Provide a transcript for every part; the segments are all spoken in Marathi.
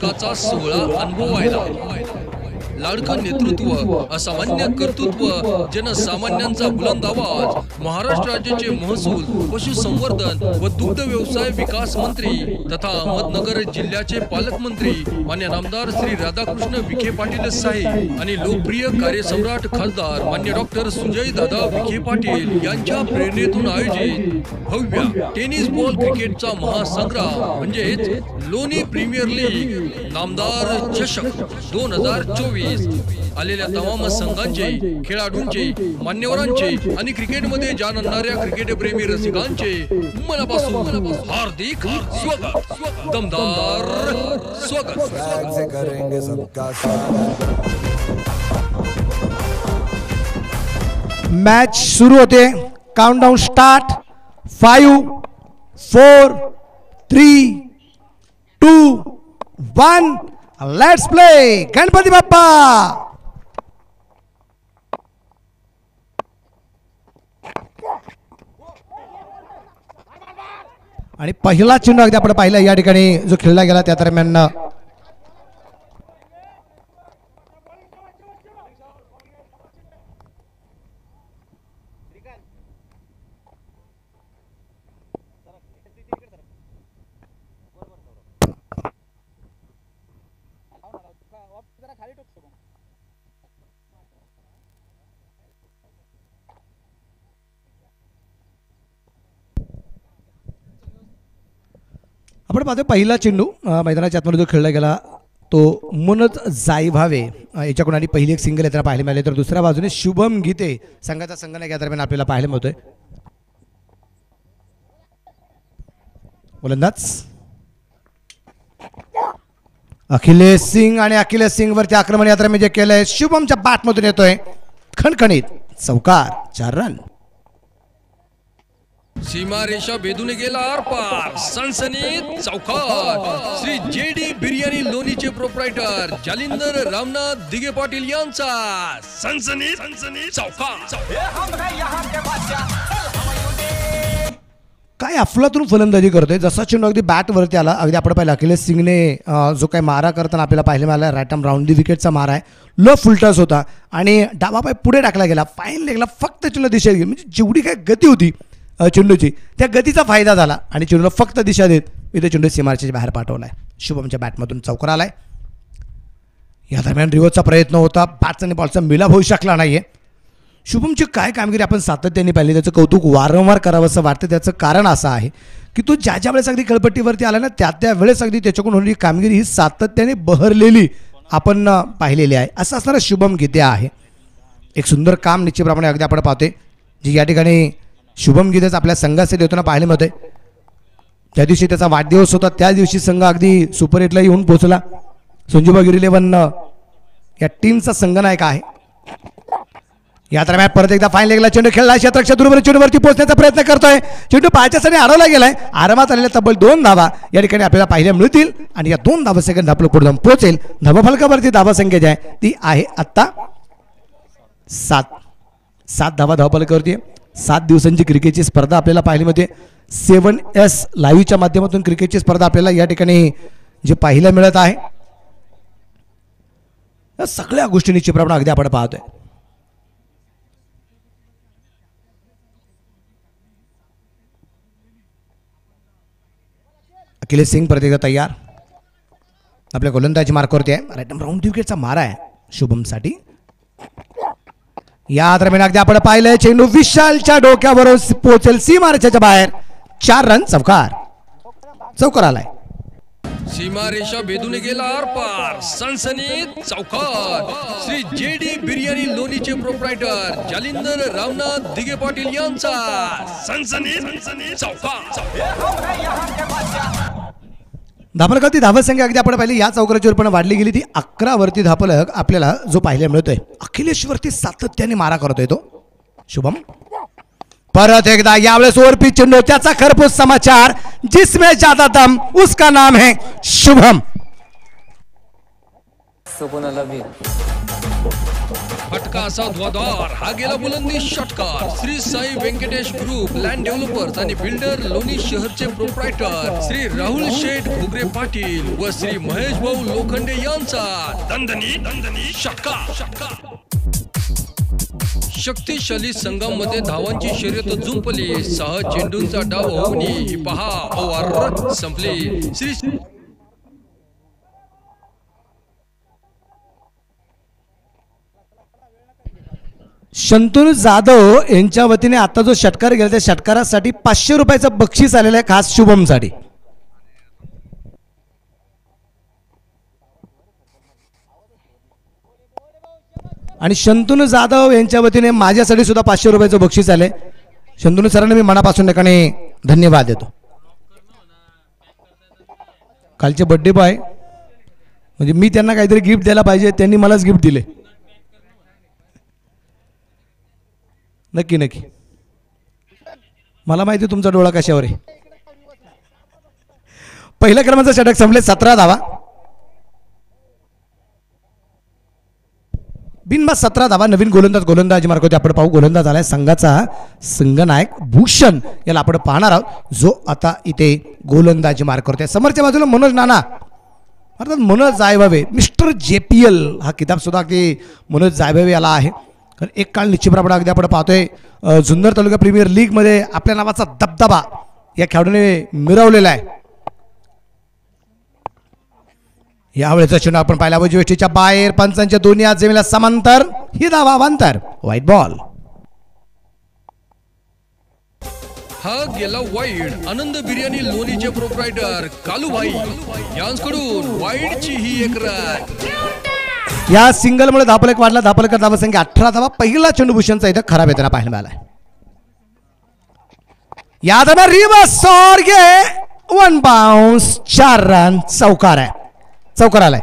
शतकाचा सोहळा अनुभवायला. लाडकं नेतृत्व, असामान्य कर्तृत्व, जनसामान्यांचा बुलंद आवाज. महाराष्ट्र राज्याचे महसूल, पशुसंवर्धन व दुग्ध व्यवसाय विकास मंत्री तथा अहमदनगर जिल्ह्याचे पालकमंत्री मान्य नामदार श्री राधाकृष्ण विखे पाटील साहेब आणि लोकप्रिय कार्यसम्राट खासदार मान्य डॉक्टर सुजय दादा विखे पाटील यांच्या प्रेरणेतून आयोजित भव्य टेनिस बॉल क्रिकेटचा महासंग्राम म्हणजेच लोणी प्रीमियर लीग नामदार चषक 2024 आलेल्या तमाम संघांचे, खेळाडूंचे, मान्यवरांचे आणि क्रिकेटमध्ये जाण आणणाऱ्या क्रिकेट प्रेमी रसिकांचे मनापासून हार्दिक स्वागत. दमदार स्वागत. मॅच सुरू होते. Countdown start. 5 4 3 2 1 let's play. Ganpati Bappa. आणि पहिला चेंडू अगदी आपण पाहिला या ठिकाणी जो खेळला गेला त्या दरम्यान आपण पाहतो पहिला चेंडू मैदानाच्या आतमध्ये जो खेळला गेला तो मुनत जाईभावे याच्याकडून आणि पहिली एक सिंगल येताना पाहायला मिळाले. तर दुसऱ्या बाजूने शुभम गीते संघाचा संघनायक या दरम्यान आपल्याला पाहायला मिळतोय. गोलंदाज अखिलेश सिंग आणि अखिलेश सिंग वरती आक्रमण या दरम्यान जे केलंय शुभमच्या बॅटमधून येतोय खणखणीत चौकार. 4 रन. सीमा रेषा भेदून गेला आरपार. सनसनीत चौकार. श्री जेडी बिर्याणी लोणीचे प्रोप्रायटर जालिंदर रामनाथ दिगे पाटील यांचा सनसनीत चौकार. काय अफलातून फलंदाजी करतोय. जसा चेंडू अगदी बॅट वरती आला अगदी आपण पाहिलं अखिलेश सिंगने जो काही मारा करताना आपल्याला पाहायला मिळाला राईट आर्म राऊंड दी विकेटचा मारा आहे. लो फुलटॉस होता आणि डावा पाय पुढे टाकला गेला. फाईन लेगला फक्त चेंडू दिशेत गेली. म्हणजे जेवढी काय गती होती चेंडूची त्या गतीचा फायदा झाला आणि चेंडूला फक्त दिशा देत इथे चेंडू सीमारेषेच्या बाहेर पाठवलाय. शुभमच्या बॅटमधून चौकार आलाय. या दरम्यान रिवर्सचा प्रयत्न होता. बॅटचा आणि बॉलचा मिलाप होऊ शकला नाहीये. शुभमची काय कामगिरी आपण सातत्याने पाहिली. त्याचं कौतुक वारंवार करावं असं वाटतं. त्याचं कारण असं आहे की तो ज्या वेळेस अगदी खेळपट्टीवरती आला ना त्या वेळेस अगदी त्याच्याकडून होणारी कामगिरी ही सातत्याने बहरलेली आपण पाहिलेली आहे. असं असणारा शुभम गीते आहे. एक सुंदर काम निश्चितप्रमाणे अगदी आपण पाहतोय जे या ठिकाणी शुभम गीतेच आपल्या संघासाठी होताना पाहायला मिळतंय. ज्या दिवशी त्याचा वाढदिवस होता त्या दिवशी संघ अगदी सुपर 8ला येऊन पोहोचला. संजूबा गिरी 11 या टीमचा संघनायक आहे. या दरम्यान परत एकदा फाईन लेगला चेंडू खेळला. क्षेत्ररक्षक दुर्बल चेंडूवरती पोहोचण्याचा प्रयत्न करतोय. चेंडू पायाच्यासाठी अडवला गेलाय. आरामात आलेल्या तब्बल 2 धावा या ठिकाणी आपल्याला पाहायला मिळतील आणि या 2 धावा सेकंद आपलं पुढे जाऊन पोहोचेल. धावाफलकावरती धावा संख्या जी आहे ती आहे आत्ता 7 धावा धावफलकावरती. 7 दिवसांची क्रिकेटची स्पर्धा आपल्याला पाहायला मिळते. 7S लाईव्हच्या माध्यमातून क्रिकेटची स्पर्धा आपल्याला या ठिकाणी जे पाहायला मिळत आहे या सगळ्या गोष्टी निश्चितप्रमाणे अगदी आपण पाहतोय. अखिलेश सिंग परत एकदा तयार. आपल्या गोलंदाजी मार्कवरती आहे. राईट आर्म राऊंड विकेटचा मारा आहे शुभमसाठी. या दरम्यान अगदी आपण पाहिलंय चेंडू विशालच्या डोक्यावर पोहोचेल सीमारेषेच्या बाहेर. 4 रन. चौकार आलाय. सीमा रेषा भेदून गेला आरपार. सनसनीत चौकार. श्री जेडी बिर्याणी लोणीचे प्रोप्रायटर जालिंदर रामनाथ दिगे पाटील यांचा सनसनीत चौकार. धापलकावरती धावसंख्या अगदी आपण पाहिली या चौकाराची पण वाढली गेली. ती 11 वरती धापलक आपल्याला जो पाहायला मिळतोय. अखिलेश वरती सातत्याने मारा करतोय तो शुभम. परत एकदा यावेळेस ओव्हरपिच चेंडू. त्याचा खरपूस समाचार. जिसमें ज्यादा दम उसका नाम है शुभम. झटका असा ध्वादार हा गेला बुलंदी षटकार. Shri Sai Venkatesh group land developers आणि बिल्डर लोणी शहरचे प्रोप्रायटर श्री राहुल शेठ घुगरे पाटील व श्री महेश भाऊ लोखंडे यांचा दणदणी षटकार. शक्तिशाली संघामध्ये धावांची शर्यत जुंपली. 6 चेंडूंचा डाव होऊन ही पहा ओव्हर संपली. श्री शंतनू जाधव यांच्या वतीने आता जो षटकार गेला त्या षटकारासाठी 500 रुपयाचं बक्षीस आलेलं आहे खास शुभमसाठी. आणि शंतनू जाधव यांच्या वतीने माझ्यासाठी सुद्धा 500 रुपयाचं बक्षीस आले. शंतनू सरांना मी मनापासून ठिकाणी धन्यवाद देतो. कालचे बर्थडे बॉय म्हणजे मी त्यांना काहीतरी गिफ्ट द्यायला पाहिजे, त्यांनी मलाच गिफ्ट दिले. नक्की नक्की मला माहिती तुमचा डोळा कशावर आहे. पहिल्या क्रमांकाचा षटक संपले 17 धावा. बिनबाद 17 धावा. नवीन गोलंदाज मार्क होते. आपण पाहू गोलंदाज आलाय संघाचा संघनायक भूषण, याला आपण पाहणार आहोत जो आता इथे गोलंदाजी मार्क करतोय. समोरच्या बाजूला मनोज नाना अर्थात मनोज जायभावे मिस्टर JPL हा किताब सुद्धा अगदी मनोज जायभावे याला आहे. कारण एक काळ निश्चितप्रमाणे अगदी आपण पाहतोय जुन्नर तालुका प्रीमियर लीगमध्ये आपल्या नावाचा दबदबा या खेळाडूने मिरवलेला आहे. यावेळेचा चेंडू आपण पाहिला उजवीच्या बाहेर. पंचांच्या दोन्ही हात जमिनीला समांतर. ही धावा अवांतर. White ball. हा गेला वाईड. आनंद बिर्याणी लोणीचे प्रोप्रायटर कालूभाई यांकडून वाईडची ही एक रन. या सिंगलमुळे धापलक वाढला. धापलकर धावसंख्या 18 धावा. पहिला चेंडू भूषणचा इथं खराब येताना पाहायला मिळाला. या दरम्यान रिवर्स और घे 1 बाउन्स 4 रन. चौकार आलाय.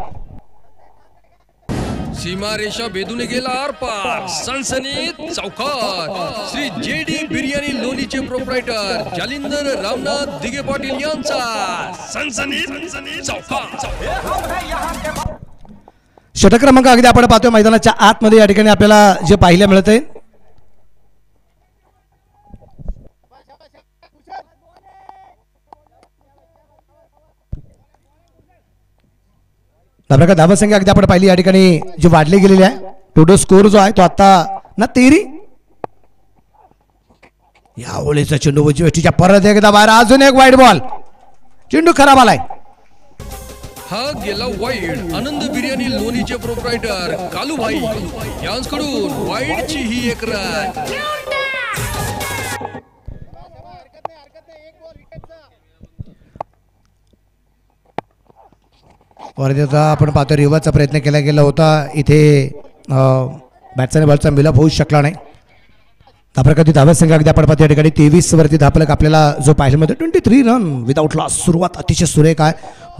सीमारेषा भेदून गेला आरपार. सनसनीत चौकार. श्री JD बिर्याणी लोणीचे प्रोप्रायटर जालिंदर रामनाथ दिगे पाटील यांचा सनसनीत चौकार. षटक क्रमांक अगदी आपण पाहतोय मैदानाच्या आतमध्ये या ठिकाणी आपल्याला जे पाहायला मिळतंय धावसंख्या अगदी आपण पाहिली या ठिकाणी जी वाढली गेलेली आहे. टोटल स्कोर जो आहे तो आता ना 13. या ओळीचा चेंडू उजवीच्या परत एकदा बाहेर. अजून एक वाईड बॉल. चेंडू खराब आलाय. हा गेला वाईड. आनंद बिर्याणी लोणीचे प्रोप्रायटर कालूभाई यांकडून वाईडची ही एक रन. वरती आपण पाहतो रिव्हर्सचा प्रयत्न केला गेला होता. इथे बॅट्समॅन बॉलचा मिलाप होऊ शकला नाही. धापलकाची धावसंख्या अगदी आपण पाहतो या ठिकाणी 23 वरती धापलक आपल्याला जो पाहिजे मध्ये 23 रन विदाउट लॉस. सुरुवात अतिशय सुरेख आहे.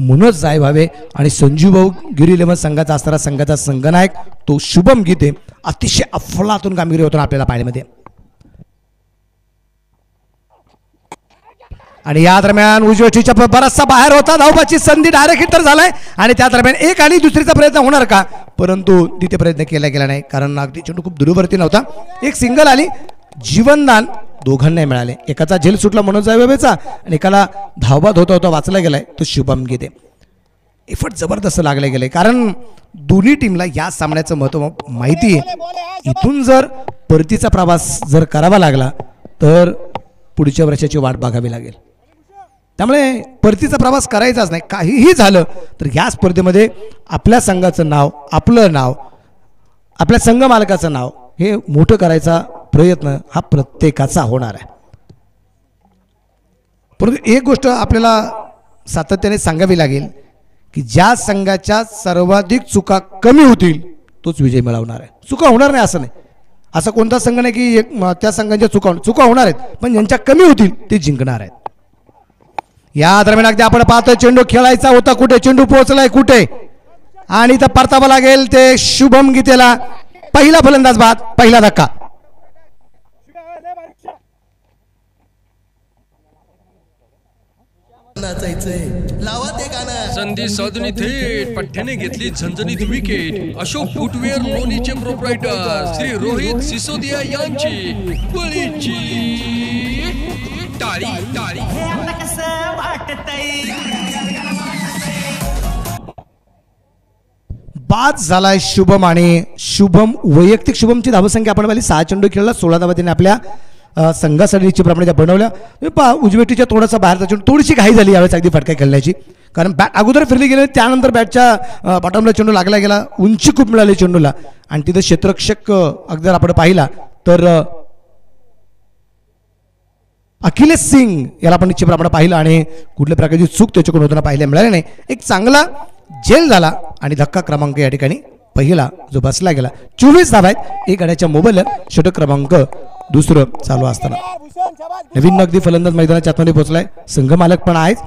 मनोज जायभावे आणि संजू भाऊ गिरी इलेव्हन संघाचा असणारा संघाचा संघनायक तो शुभम गीते अतिशय अफलातून कामगिरी होताना आपल्याला पाहिल्यामध्ये. आणि या दरम्यान उजवीच्या बराचसा बाहेर होता. धावबाची संधी डायरेक्ट हिट तर झालाय. आणि त्या दरम्यान एक आणि दुसरीचा प्रयत्न होणार का, परंतु तिथे प्रयत्न केला गेला नाही कारण अगदी चेंडू खूप दूरवरती नव्हता. एक सिंगल आली. जीवनदान दोघांनाही मिळाले. एकाचा झेल सुटला मनोज जायभावेचा आणि एकाला धावबाद होता वाचला गेलाय तो शुभम गीते. एफर्ट जबरदस्त लागले गेले कारण दोन्ही टीमला या सामन्याचं महत्त्व माहिती आहे. इथून जर परतीचा प्रवास जर करावा लागला तर पुढच्या वर्षाची वाट बघावी लागेल. त्यामुळे परतीचा प्रवास करायचाच नाही. काहीही झालं तर या स्पर्धेमध्ये आपल्या संघाचं नाव, आपलं नाव, आपल्या संघ मालकाचं नाव हे मोठं करायचा प्रयत्न हा प्रत्येकाचा होणार आहे. परंतु एक गोष्ट आपल्याला सातत्याने सांगावी लागेल की ज्या संघाच्या सर्वाधिक चुका कमी होतील तोच विजय मिळवणार आहे. चुका होणार नाही असं नाही. असा कोणता संघ नाही की त्या संघांच्या चुका होणार आहेत, पण ज्यांच्या कमी होतील ते जिंकणार आहेत. या दरम्यान अगदी आपण पाहतोय चेंडू खेळायचा होता कुठे, चेंडू पोहोचलाय कुठे आणि तर परतावा लागेल ते शुभम गीतेला. पहिला फलंदाज बाद, पहिला धक्का. नाचायचंय लावा ते गाणं. संधी साधून थेट पठ्ठ्याने घेतली झणझणीत विकेट. अशोक फुटवेअर लोणीचे प्रोप्रायटर श्री रोहित सिसोदिया यांची बळीची टाळी टाळी. बाद झालाय शुभम आणि शुभम वैयक्तिक शुभमची धावसंख्या आपण पाहिली 6 चेंडू खेळला 16 धावा त्याने आपल्या संघासाठी निश्चितप्रमाणे त्या बनवल्या. पहा उजवेटीच्या थोडासा बाहेरचा चेंडू थोडीशी घाई झाली यावेळेस अगदी फटका खेळण्याची, कारण बॅट अगोदर फिरली गेली त्यानंतर बॅटच्या बॉटमला चेंडू लागला गेला. उंची खूप मिळाली चेंडूला आणि तिथं क्षेत्ररक्षक अगदी आपण पाहिला तर अखिलेश सिंग याला आपण निश्चितप्रमाणे पाहिलं आणि कुठल्या प्रकारची चूक त्याच्याकडून होताना पाहायला मिळाली नाही. एक चांगला जेल झाला आणि धक्का क्रमांक या ठिकाणी पहिला जो बसला गेला. 24 धावा आहेत एक गड्याच्या मोबाईलवर. षटक क्रमांक दुसरं चालू असताना नवीन अगदी फलंदाज मैदानाच्या आतमध्ये पोहोचलाय. संघ मालक पण आहेच,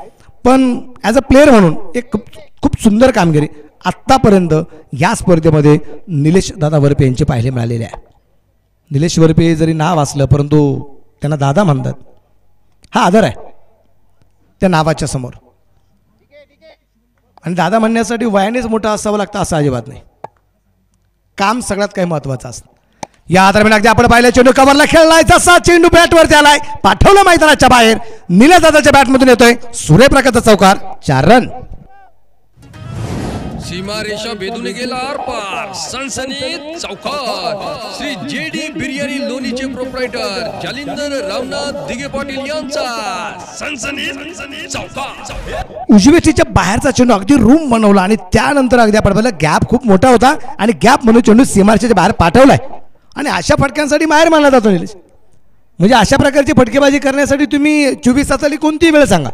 पण ॲज अ प्लेअर म्हणून एक खूप सुंदर कामगिरी आत्तापर्यंत या स्पर्धेमध्ये निलेश दादा वरपे यांचे पाहिले मिळालेले आहे. निलेश वरपे जरी नाव असलं परंतु त्यांना दादा म्हणतात, हा आदर आहे त्या नावाच्या समोर. आणि दादा म्हणण्यासाठी वयानेच मोठं असावं लागतं असं अजिबात नाही, काम सगळ्यात काही महत्वाचं असतं. या दरम्यान अगदी आपण पाहिलं चेंडू कव्हरला खेळलाय तसा चेंडू बॅटवरती आलाय, पाठवलं मैदानाच्या बाहेर. निलेश दादाच्या बॅटमधून येतोय सूर्यप्रकाशचा चौकार. 4 रन. सीमारेषा भेदून गेला आरपार. सनसनीत चौकार. श्री जेडी बिर्याणी लोणीचे प्रोप्रायटर जालिंदर रामनाथ दिगे पाटील यांचा सनसनीत चौकार. उजवेटीच्या बाहेरचा चेंडू अगदी रूम बनवला आणि त्यानंतर अगदी आपण पाहिलं गॅप खूप मोठा होता आणि गॅप म्हणून चेंडू सीमारेषेच्या बाहेर पाठवलाय. आणि अशा फटक्यांसाठी बाहेर मानला जातो निलेश. म्हणजे अशा प्रकारची फटकेबाजी करण्यासाठी तुम्ही 24 तासाली कोणतीही वेळ सांगा,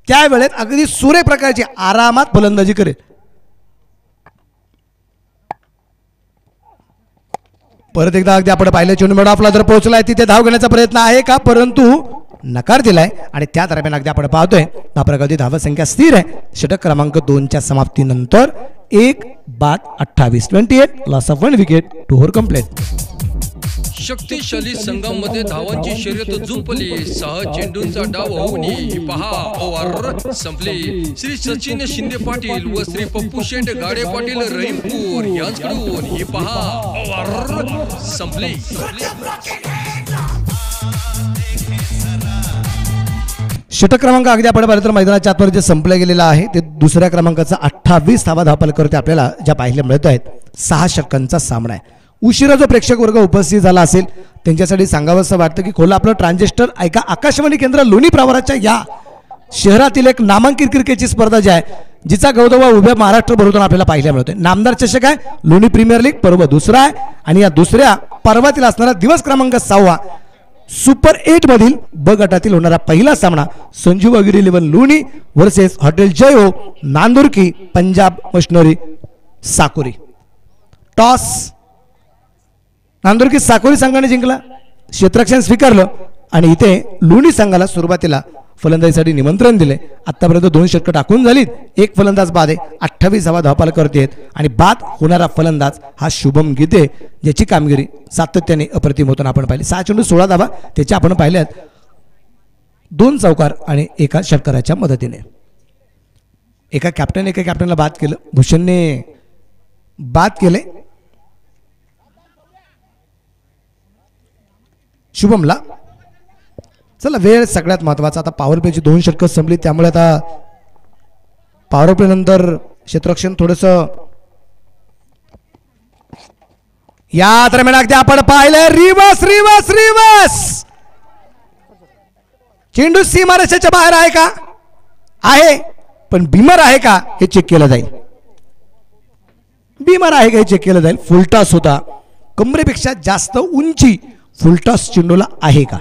त्या वेळेत अगदी सूर्यप्रकाशची आरामात फलंदाजी करेल. परत एकदा अगदी आपण पाहिलं चेंडू मिड ऑफला जर पोहोचलाय तिथे धाव घेण्याचा प्रयत्न आहे का, परंतु नकार दिलाय. आणि त्या दरम्यान अगदी आपण पाहतोय प्रगती धावसंख्या स्थिर आहे. षटक क्रमांक 2च्या समाप्तीनंतर 1/28 28 loss of 1 wicket 2 over complete. शक्तिशाली संघामध्ये धावांची शर्यत जुंपली. 6 चेंडूंचा डाव होऊन ही पहा ओव्हर संपली. श्री सचिन शिंदे पाटील व श्री पप्पू शेठ गाडे पाटील रहीमपूर यांच्याकडून ही पहा ओव्हर संपली. षटक क्रमांक अगदी आपण पाहिलं तर मैदानाच्या आतवर जे संपलं गेलेलं आहे ते दुसऱ्या क्रमांकाचा 28 धावा धावपाल करते आपल्याला ज्या पाहायला मिळत आहेत. 6 षटकांचा सामना आहे. उशिरा जो प्रेक्षक वर्ग उपस्थित झाला असेल त्यांच्यासाठी सांगावंसं वाटतं की खोला आपलं ट्रान्झिस्टर ऐका. आकाशवाणी केंद्र लोणी प्रवाराच्या या शहरातील एक नामांकित क्रिकेटची स्पर्धा जी आहे जिचा गौरव उभ्या महाराष्ट्र भरवताना आपल्याला पाहायला मिळतोय. नामदार चषक आहे. लोणी प्रीमियर लीग पर्व दुसरा आहे आणि या दुसऱ्या पर्वातील असणारा दिवस क्रमांक 6 सुपर 8 मधील ब गटातील होणारा पहिला सामना संजीव अगिरी 11 लोणी वर्सेस हॉटेल जयो नांदुरकी पंजाब मशनरी साकोरी. टॉस नांदुरकी साकोरी संघाने जिंकला. क्षेत्ररक्षण स्वीकारलं आणि इथे लोणी संघाला सुरुवातीला फलंदाजीसाठी निमंत्रण दिले. आतापर्यंत 2 षटकं टाकून झालीत. एक फलंदाज बाद आहे. 28 धावा धावपाल करतेत आणि बाद होणारा फलंदाज हा शुभम गीते ज्याची कामगिरी सातत्याने अप्रतिम होताना आपण पाहिली. 6 चेंडू 16 धावा त्याच्या आपण पाहिल्यात 2 चौकार आणि एका षटकाराच्या मदतीने. एका कॅप्टनला बाद केलं. भूषणने बाद केले. शुभमला चला वेळ सगळ्यात महत्वाचा. आता पॉवर प्लेची 2 षटकं संपली त्यामुळे आता पॉवर प्ले नंतर क्षेत्ररक्षण थोडंसं या दरम्यान अगदी आपण पाहिलं रिवर्स चेंडू सीमारेषेच्या बाहेर आहे का, आहे पण बिमर आहे का हे चेक केलं जाईल. बिमर आहे का हे चेक केलं जाईल. फुलटॉस होता. कमरेपेक्षा जास्त उंची फुलटॉस चेंडूला आहे का.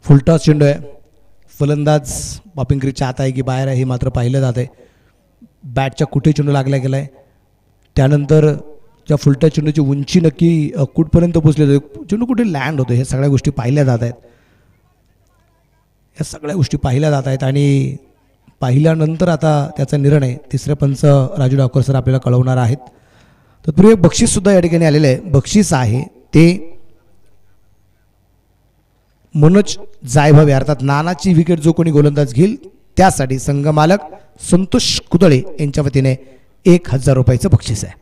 फुलटॉस चेंडू आहे. फलंदाज पॉपिंग क्रीजच्या आत आहे की बाहेर आहे हे मात्र पाहिलं जात आहे. बॅटच्या कुठे चेंडू लागला गेला आहे, त्यानंतर त्या फुलटा चेंडूची उंची नक्की कुठपर्यंत पोचले, चेंडू कुठे लँड होतो, हे सगळ्या गोष्टी पाहिल्या जात आहेत. या सगळ्या गोष्टी पाहिल्या जात आहेत आणि पाहिल्यानंतर आता त्याचा निर्णय तिसरे पंच राजू डावकर सर आपल्याला कळवणार आहेत. तत्पूर्वी एक बक्षीससुद्धा या ठिकाणी आलेलं आहे. बक्षीस आहे ते मनोज जायभावे अर्थात नानाची विकेट जो कोणी गोलंदाज घेईल त्यासाठी संघ मालक संतोष कुदळे यांच्या वतीने 1000 रुपयाचं बक्षीस आहे.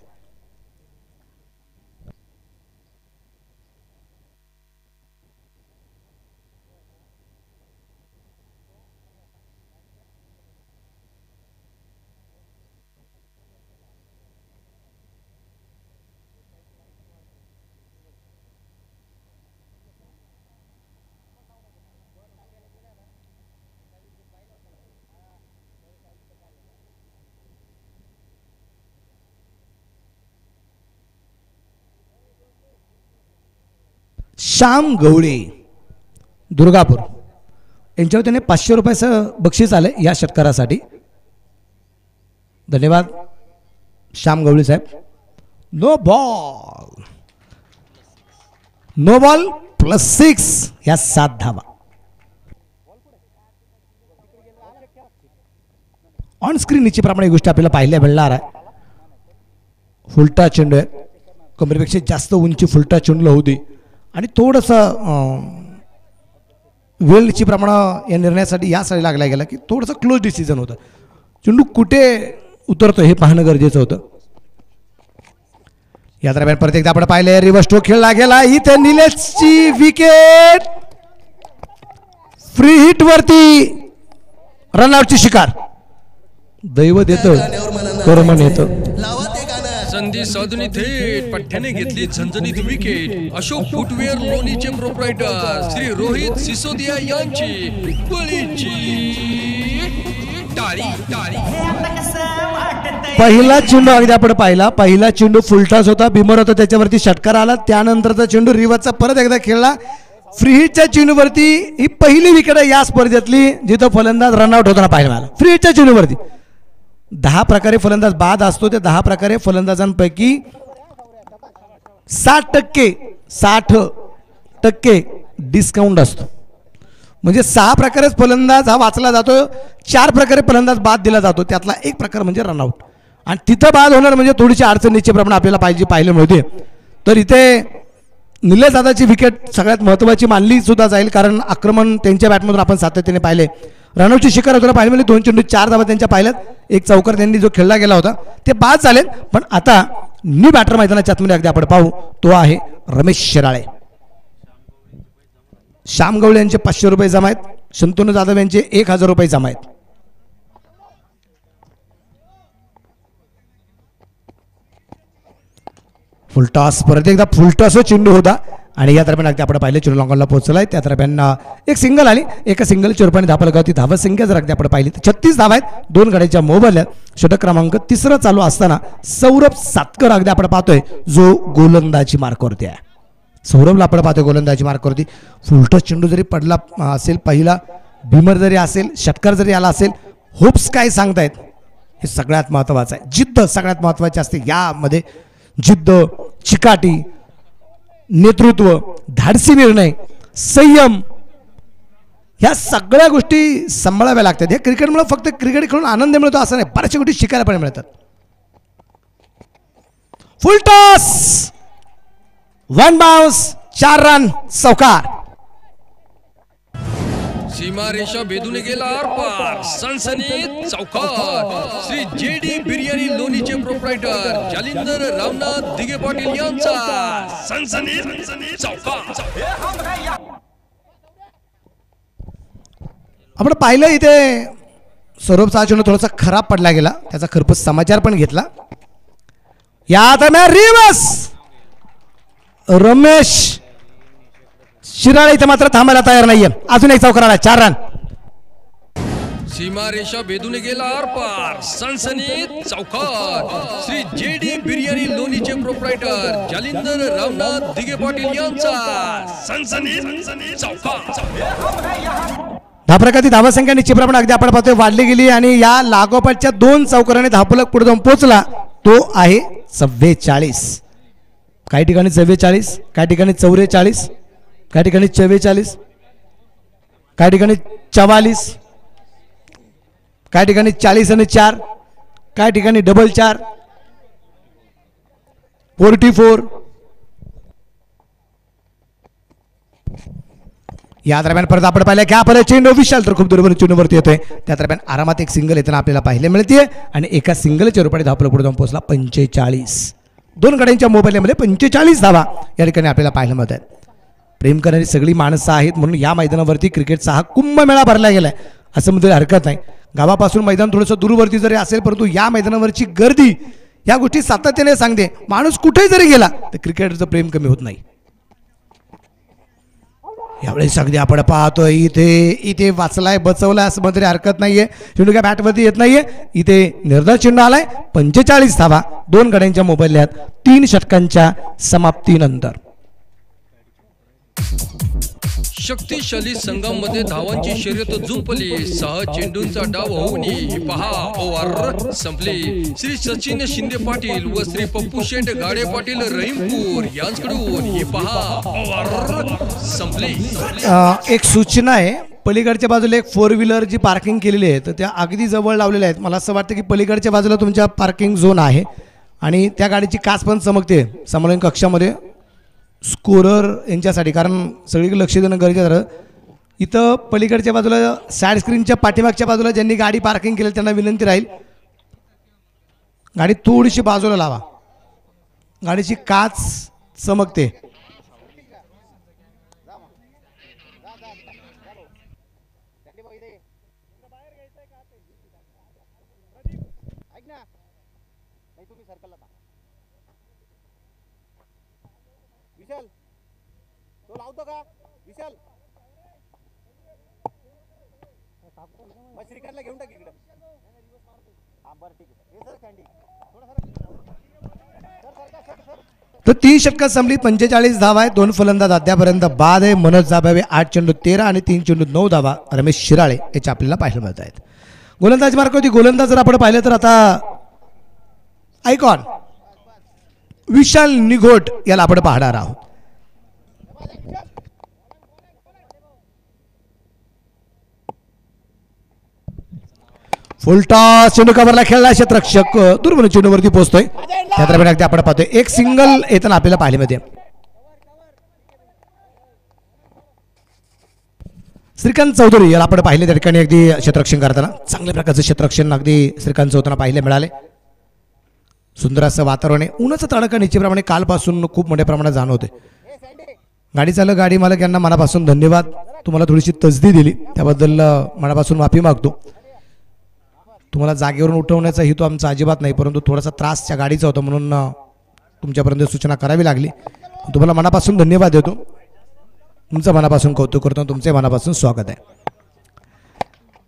श्याम गवळे दुर्गापूर यांच्यावर त्याने 500 रुपयाचं बक्षीस आलं या षटकारासाठी. धन्यवाद श्याम गवळे साहेब. नो बॉल +6 या 7 धावा. ऑन स्क्रीन निश्चितप्रमाणे गोष्टी आपल्याला पाहायला मिळणार आहे. फुलटा चेंडू आहे, कमरेपेक्षा जास्त उंची फुलटा चेंडूला होती आणि थोडंसं वेळ निश्चितप्रमाणे या निर्णयासाठी यासाठी लागला गेला की थोडंसं क्लोज डिसिजन होतं. चेंडू कुठे उतरतो हे पाहणं गरजेचं होतं. या दरम्यान परत एकदा आपण पाहिलं रिव्हर्स स्ट्रोक खेळला गेला. इथे निलेशची विकेट फ्री हिट वरती रनआउटची शिकार. दैव देतं कर्म नेतं. संधी साधून थेट पठ्ठ्याने घेतली झणझणीत विकेट. अशोक फुटवेअर लोणीचे प्रोप्रायटर श्री रोहित सिसोदिया यांची बळीची टाळी. पहिला चेंडू अगदी आपण पाहिला. पहिला चेंडू फुलटॉस होता, बिमर होता, त्याच्यावरती षटकार आला. त्यानंतरचा चेंडू रिव्हर्सचा परत एकदा खेळला. फ्री हिटच्या चेंडूवरती ही पहिली विकेट आहे या स्पर्धेतली जिथं फलंदाज रनआउट होताना पाहायला मिळाला. फ्री हिटच्या चेंडूवरती 10 प्रकारे फलंदाज बाद असतो. त्या 10 प्रकारे फलंदाजांपैकी 60% डिस्काउंट असतो. म्हणजे 6 प्रकारेच फलंदाज हा वाचला जातो, 4 प्रकारे फलंदाज बाद दिला जातो. त्यातला एक प्रकार म्हणजे रनआउट. आणि तिथं बाद होणार म्हणजे थोडीशी अडचण निश्चितप्रमाणे आपल्याला पाहायला मिळते. तर इथे निलेश दादाची विकेट सगळ्यात महत्त्वाची मानली सुद्धा जाईल, कारण आक्रमण त्यांच्या बॅटमधून आपण सातत्याने पाहिले. रनआउटची शिकार होताना पाहिली म्हणजे 2 चेंडू 4 धावा त्यांच्या पाहिल्यात. एक चौकार त्यांनी जो खेळला गेला होता ते बाद झाले. पण आता न्यू बॅटर मैदानाच्या आतमध्ये अगदी आपण पाहू तो आहे रमेश शिराळे. श्याम गवळे यांचे 500 रुपये जमा आहेत. शंतनू जाधव यांचे 1000 रुपये जमा आहेत. फुलटॉस परत एकदा फुलटॉस चेंडू होता आणि या दरम्यान अगदी आपण पाहिलं चेंडू लॉंगॉनला पोहोचलाय. त्या दरम्यान एक सिंगल आली. एका सिंगलच्या रूपाने धावा लगावती. धावा संख्या जर अगदी आपण पाहिली तर 36 धावा आहेत. 2 गड्याच्या मोबदल्यात षटक क्रमांक 3 चालू असताना सौरभ सातकर अगदी आपण पाहतोय जो गोलंदाजी मार्कवरती आहे. सौरभला आपण पाहतोय गोलंदाजी मार्कवरती. फुलटॉस चेंडू जरी पडला असेल, पहिला भीमर जरी असेल, षटकार जरी आला असेल, होप्स काय सांगतायत हे सगळ्यात महत्त्वाचं आहे. जिद्द सगळ्यात महत्त्वाची असते यामध्ये. जिद्द, चिकाटी, नेतृत्व, धाडसी निर्णय, संयम, ह्या सगळ्या गोष्टी सांभाळाव्या लागतात. हे क्रिकेटमुळे फक्त क्रिकेट खेळून आनंद मिळतो असं नाही, बऱ्याचशा गोष्टी शिकायला पण मिळतात. फुल टॉस, 1 बाउन्स, 4 रन, चौकार. सीमारेषा भेदून गेला आरपार, सनसनीत चौकार. श्री जेडी बिर्याणी लोणीचे प्रोप्रायटर जालिंदर रामनाथ दिगे पाटील यांचा सनसनीत चौकार. आपण पाहिलं इथे सौरभचा चेंडू थोडासा खराब पडला गेला, त्याचा खरपूस समाचार पण घेतला. या दरम्यान रिवर्स रमेश शिराळे इथे मात्र थांबायला तयार नाहीये. अजून एक चौकार आला, 4 रन. सीमारेषा भेदून गेला आरपार, सनसनीत चौकार. श्री जेडी बिर्याणी लोणीचे प्रोप्रायटर जालिंदर रामनाथ दिगे पाटील यांचा सनसनीत चौकार. धापरकाची धावसंख्या निश्चितप्रमाणे अगदी आपण पाहतोय वाढली गेली आणि या लागोपाठच्या 2 चौकाराने धावफलक पुढे जाऊन पोहोचला तो आहे 44. काही ठिकाणी 44, काही ठिकाणी 44, काही ठिकाणी 44, काही ठिकाणी 44, काही ठिकाणी 40 आणि 4, काही ठिकाणी 4, 44. या दरम्यान परत आपण पाहिलं की आपल्याला चेंडू विशाल तर खूप दुर्बल चेंडूवरती येतोय. त्या दरम्यान आरामात एक सिंगल येताना आपल्याला पाहायला मिळते आणि एका सिंगलच्या रूपाने धावफलक पुढे जाऊन पोहोचला 45. 2 गड्यांच्या मोबाईलमध्ये 45 धावा या ठिकाणी आपल्याला पाहायला मिळत आहेत. प्रेम करणारी सगळी माणसं आहेत म्हणून या मैदानावरती क्रिकेटचा हा कुंभमेळा भरला गेलाय असं म्हणजे हरकत नाही. गावापासून मैदान थोडंसं दूरवरती जरी असेल परंतु या मैदानावरची गर्दी या गोष्टी सातत्याने सांगते. माणूस कुठेही जरी गेला तर क्रिकेटचं प्रेम कमी होत नाही. यावेळेस अगदी आपण पाहतोय इथे वाचलाय बचवलाय असं म्हणतरी हरकत नाहीये. चेंडू काय बॅटवरती येत नाहीये. इथे निर्धार चेंडू आलाय. 45 धावा 2 गड्यांच्या मोबाईल्यात 3 षटकांच्या समाप्तीनंतर. शक्तिशाली संघामध्ये धावांची शर्यत जुंपली. 6 चेंडूंचा डाव होऊन ही पहा ओव्हर संपली. श्री सचिन शिंदे पाटील व श्री पप्पू शेठ गाडे पाटील रहीमपूर यांच्याकडून ही पहा ओव्हर संपली. एक सूचना आहे. पलीकडच्या बाजूला एक 4 व्हीलर जी पार्किंग केलेली आहे तर त्या अगदी जवळ लावलेल्या आहेत. मला असं वाटतं की पलीकडच्या बाजूला तुमच्या पार्किंग झोन आहे आणि त्या गाडीची काच पण चमकते समोरील कक्षामध्ये स्कोरर यांच्यासाठी, कारण सगळीकडे लक्ष देणं गरजेचं आहे. इथं पलीकडच्या बाजूला साईड स्क्रीनच्या पाठीमागच्या बाजूला ज्यांनी गाडी पार्किंग केली त्यांना विनंती राहील गाडी थोडीशी बाजूला लावा. गाडीची काच चमकते. तो लावतो का विशाल? मग श्रीकांतला घेऊन टाक इकडं. हा बरं ठीक आहे. हे सर कॅन्डी तर 3 षटकात संपली. 45 धावा आहेत. 2 फलंदाज अद्यापर्यंत बाद आहे. मनोज जाबावे 8 चेंडू 13 आणि 3 चेंडू 9 धावा. रमेश शिराळे याचे आपल्याला पाहायला मिळत आहेत. गोलंदाज मार्क होती. गोलंदाज जर आपण पाहिलं तर आता आयकॉन विशाल निघोट याला आपण पाहणार आहोत. फुलटॉस चेंडू कव्हरला खेळला. क्षेत्ररक्षक दुर्बल चेंडूवरती पोहोचतोय. त्या दरम्यान अगदी आपण पाहतोय एक सिंगल येताना आपल्याला पाहायला मिळते. श्रीकांत चौधरी याला आपण पाहिले त्या ठिकाणी अगदी क्षेत्ररक्षण करताना चांगल्या प्रकारचं क्षेत्ररक्षण अगदी श्रीकांत चौधरींना पाहायला मिळाले. सुंदर असं वातावरण आहे. उन्हाचं तडका निश्चितप्रमाणे कालपासून खूप मोठ्या प्रमाणात जाणवते. गाडी चालक गाडी मालक यांना मनापासून धन्यवाद. तुम्हाला थोडीशी तसदी दिली त्याबद्दल मनापासून माफी मागतो. तुम्हाला जागेवरून उठवण्याचा हेतू आमचा अजिबात नाही परंतु थोडासा त्रास त्या गाडीचा होता म्हणून तुमच्यापर्यंत सूचना करावी लागली. तुम्हाला मनापासून धन्यवाद देतो. तुमचं मनापासून कौतुक करतो. तुमचे मनापासून स्वागत आहे.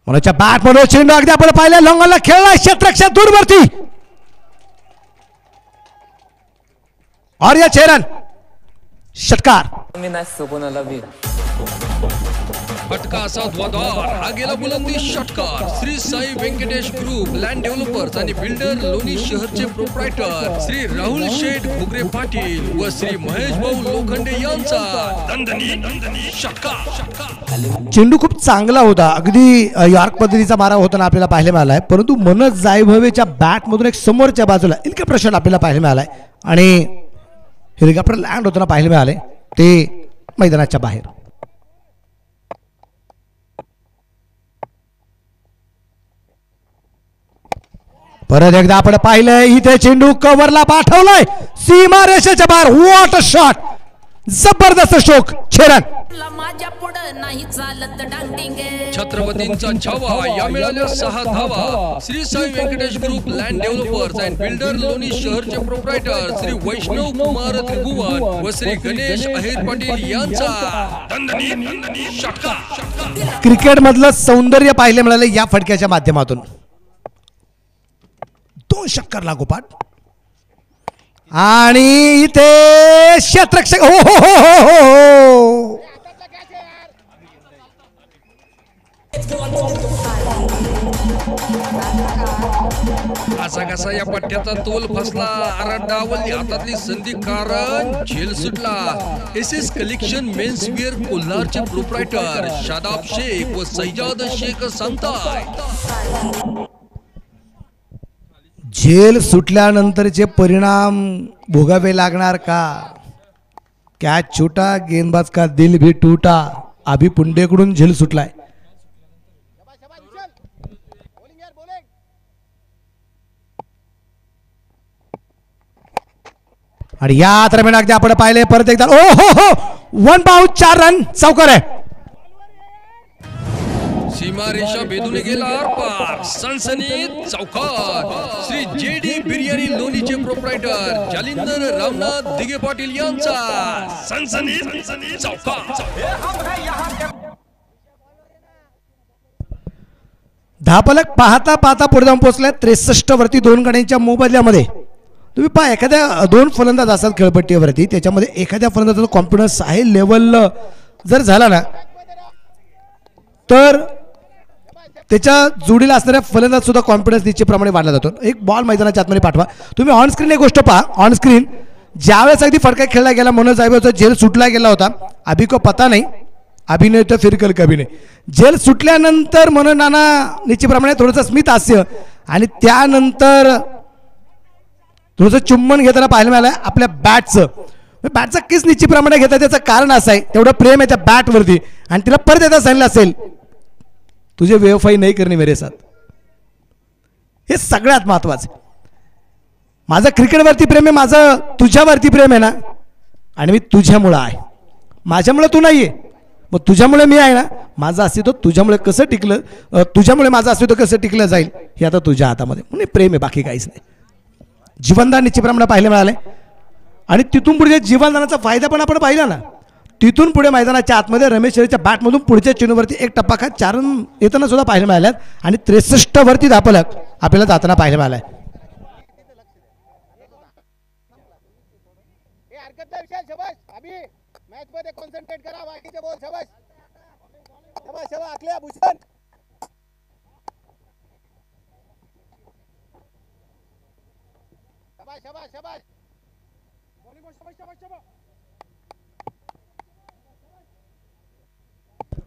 मनोजच्या बॅट मध्ये चेंडू अगदी आपण पाहिला लॉंगॉनला खेळला. क्षेत्ररक्षक दूरवरती और या चेरन षटकार. फटका असा ध्वजार हा गेला बुलंदी षटकार. Shri Sai Venkatesh group land developers आणि बिल्डर लोणी शहरचे प्रोप्रायटर श्री राहुल शेठ घुगरे पाटील व श्री महेश भाऊ लोखंडे यांचा दणदणी षटकार. चेंडू खूप चांगला होता. अगदी यॉर्क पद्धतीचा मारा होताना आपल्याला पाहायला मिळाला आहे परंतु मनोज जायभवेच्या बॅट मधून एक समोरच्या बाजूला इतका प्रश्न आपल्याला पाहायला मिळालाय आणि हेलिकॉप्टर लँड होताना पाहायला मिळाले ते मैदानाच्या बाहेर. परत एकदा आपण पाहिलंय इथे चेंडू कव्हरला पाठवलाय सीमा रेषेच्या बाहेर. What a shot. जबरदस्त स्ट्रोक. छेरन छत्रपतींचा छावा या मिळाल्या 6 धावा. Shri Sai Venkatesh group land developers and builder Loni शहरचे प्रोप्रायटर श्री वैष्णव कुमार त्रिभुवन व श्री गणेश अहेर पाटील यांचा दणदणी षटकार. क्रिकेट मधलं सौंदर्य पाहायला मिळालं या फटक्याच्या माध्यमातून. 2 षटकार लागोपाठ आणि इथे क्षेत्ररक्षक हो हो हो हो असा कसा या पट्ट्याचा तोल फसला. डावलली हातातली संधी कारण झेल सुटला. एस कलेक्शन मेन्स वेअर कोल्हारचे प्रोप्रायटर शादाब शेख व सैजाद शेख सांगताय. झेल सुटल्यानंतरचे परिणाम भोगावे लागणार का. कॅच छोटा गेंदबाज का दिल भी टूटा. अभि पुंडेकडून झेल सुटलाय. आणि या दरम्यान अगदी आपण पाहिले परत एकदा ओ हो हो 1 बाउट 4 रन चौकार आहे. सीमारेषा भेदून गेला आरपार. सनसनीत चौकार. श्री जेडी बिर्याणी लोणीचे प्रोप्रायटर जालिंदर रामनाथ दिगे पाटील यांचा सनसनीत चौकार. धापलक पाहता पाहता पुढे जाऊन पोहोचलाय 63 वरती 2 गड्यांच्या मोबदल्यामध्ये. तुम्ही पहा एखाद्या 2 फलंदाज असतात खेळपट्टीवरती त्याच्यामध्ये एखाद्या फलंदाजाचा कॉन्फिडन्स आहे लेवल जर झाला ना तर त्याच्या जोडीला असणाऱ्या फलंदाज सुद्धा कॉन्फिडन्स निश्चितप्रमाणे वाढला जातो. एक बॉल मैदानाच्या आतमध्ये पाठवा. तुम्ही ऑन स्क्रीन एक गोष्ट पहा. ऑन स्क्रीन ज्यावेळेस अगदी फटका खेळला गेला म्हणून जायचा झेल सुटला गेला होता. अभि को पता नाही अभिनय तर फिरकल कभी नाही. झेल सुटल्यानंतर म्हणून नाना निश्चितप्रमाणे थोडंसं स्मित हास्य आणि त्यानंतर थोडंसं चुंबन घेताना पाहायला मिळालं आपल्या बॅटचं किस निश्चितप्रमाणे घेतात. त्याचं कारण असं आहे तेवढं प्रेम आहे त्या बॅटवरती आणि तिला परत एकदा सांगितलं असेल तुझे बेवफाई नाही करणे मेरे साथ. हे सगळ्यात महत्वाचं. माझं क्रिकेटवरती प्रेम आहे माझं तुझ्यावरती प्रेम आहे ना आणि मी तुझ्यामुळं आहे. माझ्यामुळे तू नाही आहे मग तुझ्यामुळे मी आहे ना. माझं अस्तित्व तुझ्यामुळे कसं टिकलं तुझ्यामुळे माझं अस्तित्व कसं टिकलं जाईल हे आता तुझ्या हातामध्ये. म्हणजे प्रेम आहे बाकी काहीच नाही. जीवनदान निश्चितप्रमाणे पाहायला मिळाले आणि तिथून पुढे जीवनदानाचा फायदा पण आपण पाहिला ना. तिथून पुढे मैदानाच्या आतमध्ये रमेश शेळीच्या बॅटमधून पुढच्या चेंडूवरती एक टप्पा खात 4 रन येताना सुद्धा पाहायला मिळाल्यात आणि 63 वरती धापलक आपल्याला जाताना पाहायला मिळालाय.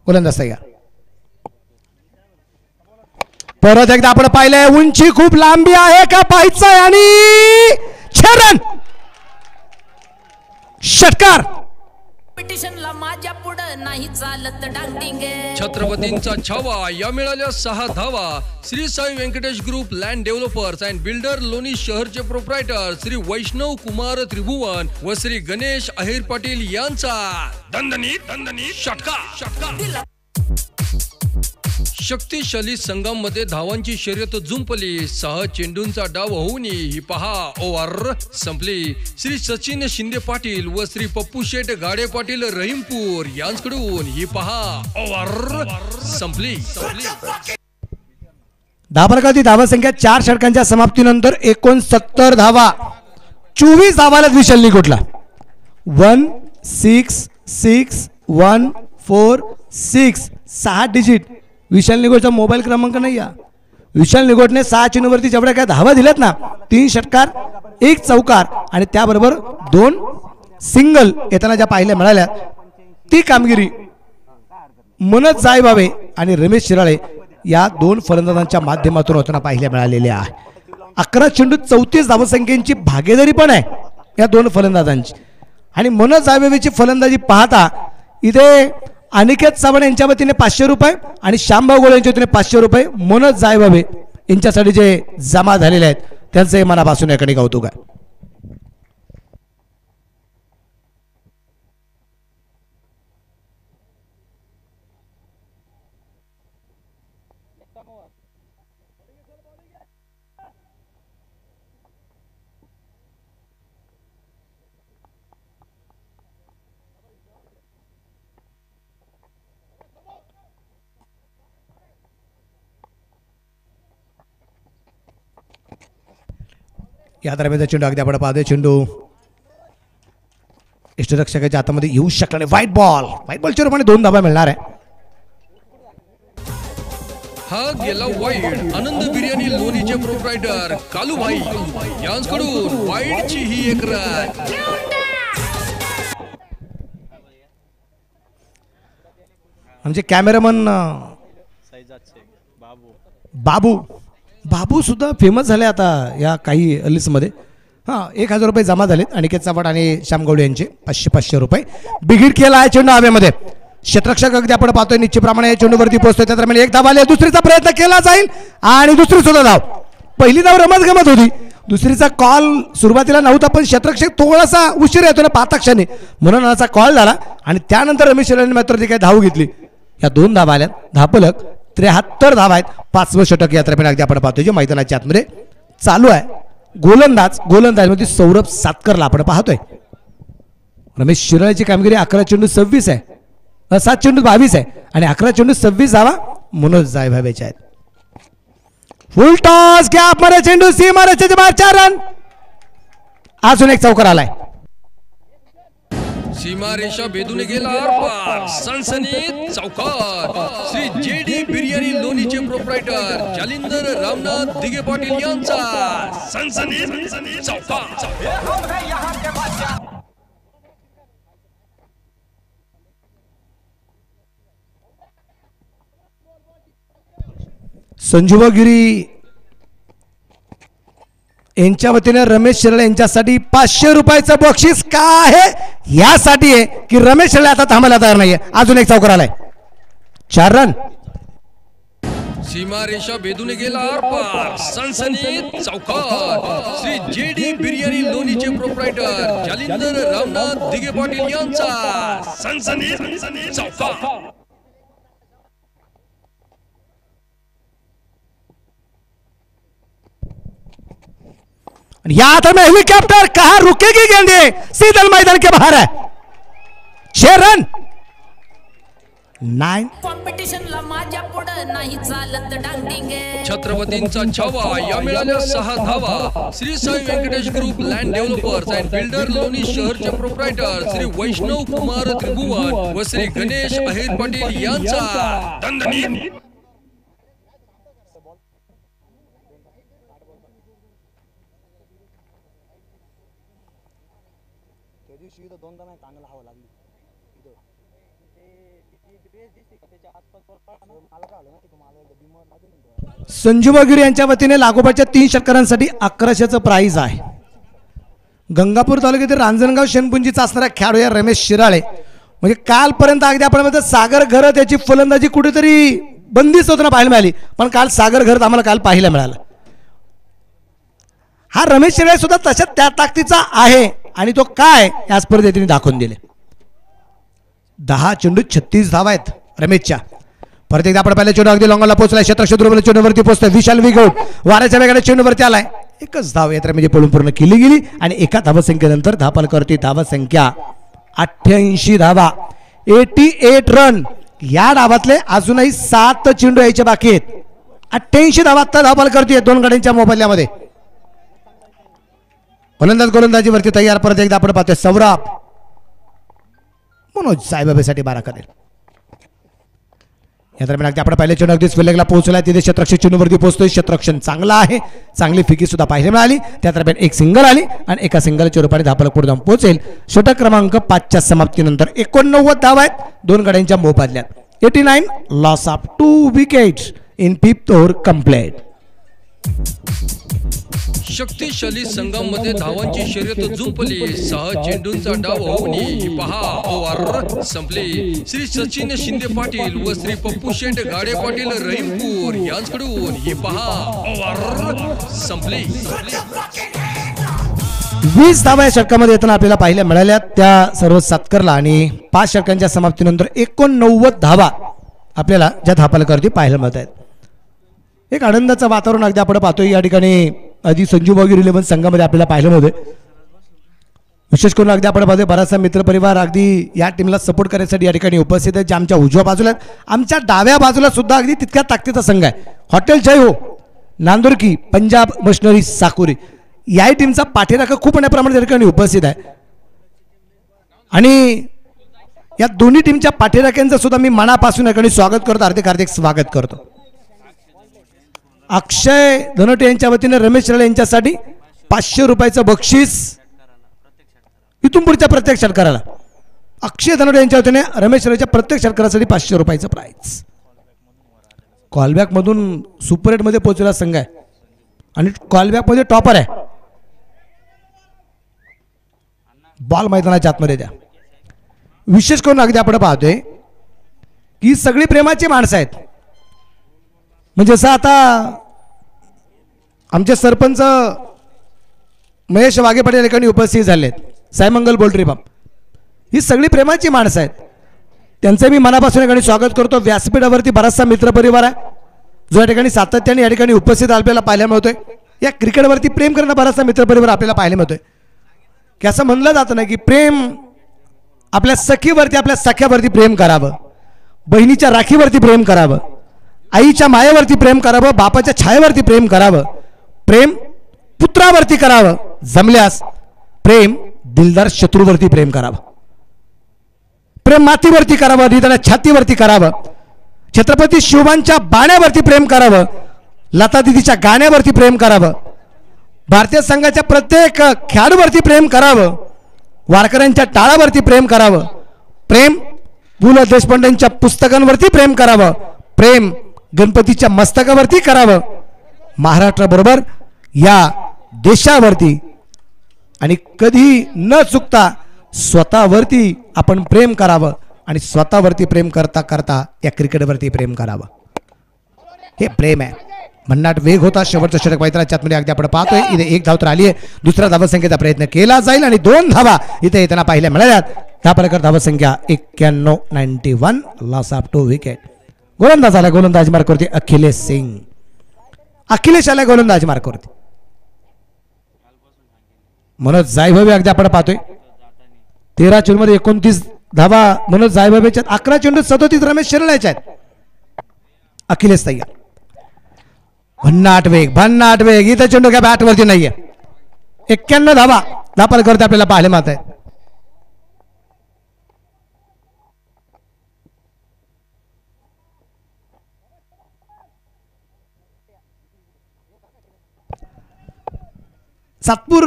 गोलंदाज तयार. परत एकदा आपण पाहिलंय उंची खूप लांबी आहे का पाहायचं आणि 6 रन षटकार. माझ्या पुढं नाही चालत डांगडिंग. छत्रपतींचा छावा या मिळाल्या 6 धावा. Shri Sai Venkatesh group land developers and builder Loni शहरचे प्रोप्रायटर श्री वैष्णव कुमार त्रिभुवन व श्री गणेश अहिर पाटील यांचा दणदणीत षटकार. शक्तिशाली संघामध्ये धावांची शर्यत जुंपली. 6 चेंडूंचा डाव होऊन ही पहा ओव्हर संपली. श्री सचिन शिंदे पाटील व श्री पप्पू शेठ गाडे पाटील रहीमपूर यांच्याकडून ही पहा ओव्हर संपली. धाबरगावची धावा संख्या 4 षटकांच्या समाप्तीनंतर 69 धावा. 24 धावाला विशाल निकोटला 166146 6 डिजिट. विशाल निगोटचा मोबाईल क्रमांक नाही या. विशाल निगोटने 6 चेंडूवरती जेवढ्या काय धावा दिल्यात ना 3 षटकार 1 चौकार आणि त्याबरोबर 2 सिंगल येताना ज्या पाहिल्या मिळाल्या ती कामगिरी मनोज जायभावे आणि रमेश शिराळे या 2 फलंदाजांच्या माध्यमातून होताना पाहिल्या मिळालेल्या आहे. 11 चेंडूत 34 धावसंख्येची भागीदारी पण आहे या 2 फलंदाजांची. आणि मनोज जायभावेची फलंदाजी पाहता इथे अनिकेत सावंत यांच्या वतीने 500 रुपये आणि श्यामभाऊ गोळे यांच्या वतीने 500 रुपये मनोज जायभावे यांच्यासाठी जे जमा झालेले आहेत त्यांचे मनापासून याकडे कौतुक आहे. या दरम्यानचा चेंडू अगदी आपण पाहतोय चेंडू इष्टरक्षकाच्या हातामध्ये येऊ शकला नाही. व्हाईट बॉलच्या रूपाने 2 धावा मिळणार आहे. हा गेला वाईड. आनंद बिर्याणी लोणीचे प्रोप्रायटर कालूभाई यांच्याकडून वाईडची ही एक रन. म्हणजे कॅमेरामन बाबू सुद्धा फेमस झाले आता या काही लिस्टमध्ये. हां, 1000 रुपये जमा झालेत अनिकेत चावट आणि श्याम गवडे यांचे. 500 रुपये. बिघिड केला आहे चेंडू हवेमध्ये. क्षेत्ररक्षक अगदी आपण पाहतोय निश्चितप्रमाणे चेंडूवरती पोहोचतोय. त्या दरम्यान एक धाव आली. दुसरीचा प्रयत्न केला जाईल आणि दुसरी सुद्धा धाव. पहिली धाव रमत होती. दुसरीचा कॉल सुरुवातीला नव्हता पण क्षेत्ररक्षक थोडासा उशीर येतो ना 5 क्षणी म्हणून असा कॉल झाला आणि त्यानंतर रमेश शिराळेने मात्र ती काही धाव घेतली. या 2 धावा आल्यात. धापलक 73 धावा आहेत. 5वं षटक या दरम्यान अगदी आपण पाहतोय जे मैदानाच्या आतमध्ये चालू आहे. गोलंदाज मध्ये सौरभ सातकरला आपण पाहतोय. रमेश शिराळेची कामगिरी 11 चेंडू 26 आहे. 7 चेंडू 22 आहे आणि 11 चेंडू 26 धावा मनोज जायभावेचे आहेत. फुल टॉस गॅप मध्ये चेंडू सीमारेषेच्या बाहेर 4 रन. अजून एक चौकार आलाय. सीमारेषा भेदून गेला आरपार. सनसनीत चौकार. श्री JD बिर्याणी लोणीचे प्रोप्रायटर जालिंदर रामनाथ दिगे पाटील यांचा सनसनीत चौकार. संजीवगिरी यांच्या वतीने रमेश शिराळे यांच्यासाठी 500 रुपयाचं बक्षीस का आहे यासाठी आहे की रमेश शिराळे आता थांबायला तयार नाहीये. अजून एक चौकार आलाय. 4 रन. सीमारेषा भेदून गेला आरपार. सनसनीत चौकार. श्री JD बिर्याणी लोणीचे प्रोप्रायटर जालिंदर रामनाथ दिगे पाटील यांचा सनसनीत चौकार. या में हेलीकॉप्टर कहां रुकेगी गेंदे सीधल मैदान के बाहर है. 6 रन. 9. कॉम्पिटिशनला माझ्या पुढं नाही चालत डांगडिंग. छत्रपतींचा छावा या मिळाल्या 6 धावा. Shri Sai Venkatesh group land developers and builder Loni शहरचे प्रोप्रायटर श्री वैष्णव कुमार त्रिभुवन व श्री गणेश अहिर पाटील यांचा दणदणीत. संजीवगिरी यांच्या वतीने लागोपाठच्या 3 षटकारांसाठी 1100चं प्राइज आहे. गंगापूर तालुक्यातील रांजणगाव शेनपुंजीचा असणारा खेळाडू या रमेश शिराळे म्हणजे कालपर्यंत अगदी आपण म्हणतो सागर घरत त्याची फलंदाजी कुठेतरी बंदिस्त होताना पाहायला मिळाली पण काल सागर घरत आम्हाला काल पाहायला मिळाला. हा रमेश शिराळे सुद्धा तशा त्या ताकदीचा आहे आणि तो काय या स्पर्धेत त्यांनी दाखवून दिले. 10 चेंडू 36 धावा आहेत रमेशच्या. परत एकदा आपण पहिल्या चेंडू अगदी लॉंगला पोहोचलाय. क्षेत्रक्षेत्र चेंडूवरती पोहोचतोय. विशाल विगौट वाऱ्याच्या वेगाने चेंडूवरती आलाय. एकच धाव यात्रा म्हणजे पळून पूर्ण केली गेली आणि एका धावसंख्येनंतर धापालकरती धावसंख्या 88 धावा 88 रन. या डावातले अजूनही 7 चेंडू यायचे बाकी आहेत. 88 धावा आता धापालकरती 2 गाड्यांच्या मोबदल्यामध्ये. फलंदाज गोलंदाजीवरती तयार. परत एकदा आपण पाहतोय सौरभ मनोज साईबाबेसाठी 12 करेल. या दरम्यान आपण पहिले चेंडू अगदी स्विलेगला पोहोचला. तिथे क्षेत्ररक्षक चेंडूवरती पोहोचतोय. क्षेत्ररक्षण चांगला आहे. चांगली फिकी सुद्धा पाहायला मिळाली. त्या दरम्यान एक सिंगल आली आणि एका सिंगलच्या रूपाने धापाला पुढे जाऊन पोहोचेल. षटक क्रमांक 5च्या समाप्तीनंतर 89 धावा आहेत 2 गाड्यांच्या मोबदल्यात. 89 loss of 2 wickets in 5th over complete. शक्तिशाली संघामध्ये धावांची शर्यत जुंपली. 6 चेंडूंचा डाव होऊन ही पहा ओव्हर संपली. श्री सचिन शिंदे पाटील व श्री पप्पू शेंड गाडे पाटील रहीमपूर यांच्याकडून ही पहा ओव्हर संपली. 20 धावा या षटकामध्ये येताना आपल्याला पाहायला मिळाल्या त्या सर्व सातकरला आणि 5 षटकांच्या समाप्तीनंतर 89 धावा आपल्याला ज्या धापालकरती पाहायला मिळत आहेत. एक आनंदाचं वातावरण अगदी आपण पाहतोय या ठिकाणी. आधी संजीवगिरी 11 संघामध्ये आपल्याला पाहायला मिळते. विशेष करून अगदी आपण पाहतोय बराचसा मित्रपरिवार अगदी या टीमला सपोर्ट करण्यासाठी या ठिकाणी उपस्थित आहेत. जे आमच्या उजव्या बाजूला आहेत. आमच्या डाव्या बाजूला सुद्धा अगदी तितक्या ताकदीचा संघ आहे. हॉटेल जय हो नांदुरकी पंजाब मशिनरी साकुरी या टीमचा पाठीराखा खूप मोठ्या प्रमाणात या ठिकाणी उपस्थित आहे आणि या दोन्ही टीमच्या पाठीराख्यांचं सुद्धा मी मनापासून या ठिकाणी स्वागत करतो. हार्दिक स्वागत करतो. अक्षय धनोटे यांच्या वतीने रमेश शिराळे यांच्यासाठी 500 रुपयाचं बक्षीस इथून पुढच्या प्रत्येक षटकाराला. अक्षय धनोटे यांच्या वतीने रमेश शिराळेच्या प्रत्येक षटकारासाठी 500 रुपयाचं प्राइज. कॉलबॅक मधून सुपर 8 मध्ये पोहोचलेला संघ आहे आणि कॉलबॅक मध्ये टॉपर आहे. बॉल मैदानाच्या आतमध्ये द्या. विशेष करून अगदी आपण पाहतोय की सगळी प्रेमाची माणसं आहेत. म्हणजे जसं आता आमचे सरपंच महेश वाघे पाटील या ठिकाणी उपस्थित झालेत, सायमंगल पोल्ट्री फार्म, ही सगळी प्रेमाची माणसं आहेत. त्यांचं मी मनापासून या ठिकाणी स्वागत करतो. व्यासपीठावरती बराचसा मित्रपरिवार आहे जो या ठिकाणी सातत्याने या ठिकाणी उपस्थित आपल्याला पाहायला मिळतोय. या क्रिकेटवरती प्रेम करणारा बराचसा मित्रपरिवार आपल्याला पाहायला मिळतोय. की असं म्हणलं जातं ना की प्रेम आपल्या सखीवरती, आपल्या सख्यावरती प्रेम करावं, बहिणीच्या राखीवरती प्रेम करावं, आईच्या मायेवरती प्रेम करावं, बापाच्या छायेवरती प्रेम करावं, प्रेम पुत्रावरती करावं, जमल्यास प्रेम दिलदार शत्रूवरती प्रेम करावं, प्रेम मातीवरती करावं, निदान छातीवरती करावं, छत्रपती शिवबांच्या बाण्यावरती प्रेम करावं, लता दिदीच्या गाण्यावरती प्रेम करावं, भारतीय संघाच्या प्रत्येक खेळाडूवरती प्रेम करावं, वारकऱ्यांच्या टाळावरती प्रेम करावं, प्रेम पु ल देशपांडेंच्या पुस्तकांवरती प्रेम करावं, प्रेम गणपतीच्या मस्तकावरती करावं, महाराष्ट्राबरोबर या देशावरती आणि कधी न चुकता स्वतःवरती आपण प्रेम करावं आणि स्वतःवरती प्रेम करता करता या क्रिकेटवरती प्रेम करावं. हे प्रेम आहे. भन्नाट वेग होता. शेवटचं षटक मैदानाच्या आतमध्ये अगदी आपण पाहतोय. इथे 1 धाव तर आली आहे. दुसऱ्या धावसंख्येचा प्रयत्न केला जाईल आणि 2 धावा इथे येताना पाहायला मिळाल्यात. त्या प्रकार धावसंख्या 91 लॉस ऑफ 2 विकेट. गोलंदाज आला. गोलंदाज मार्कवरती अखिलेश सिंग. अखिलेश आला गोलंदाज मार्कवरती. मनोज जायभावे अगदी आपण पाहतोय 13 चेंडूमध्ये 29 धावा मनोज जायभावेच्या. 11 चेंडूत 37 रमेश शिराळेच्या आहेत. अखिलेश तयार. भन्नाट वेग इथं चेंडू काय बॅटवरती नाहीये. 91 धावा दापल करते आपल्याला पाहायला मिळत आहे. सातपूर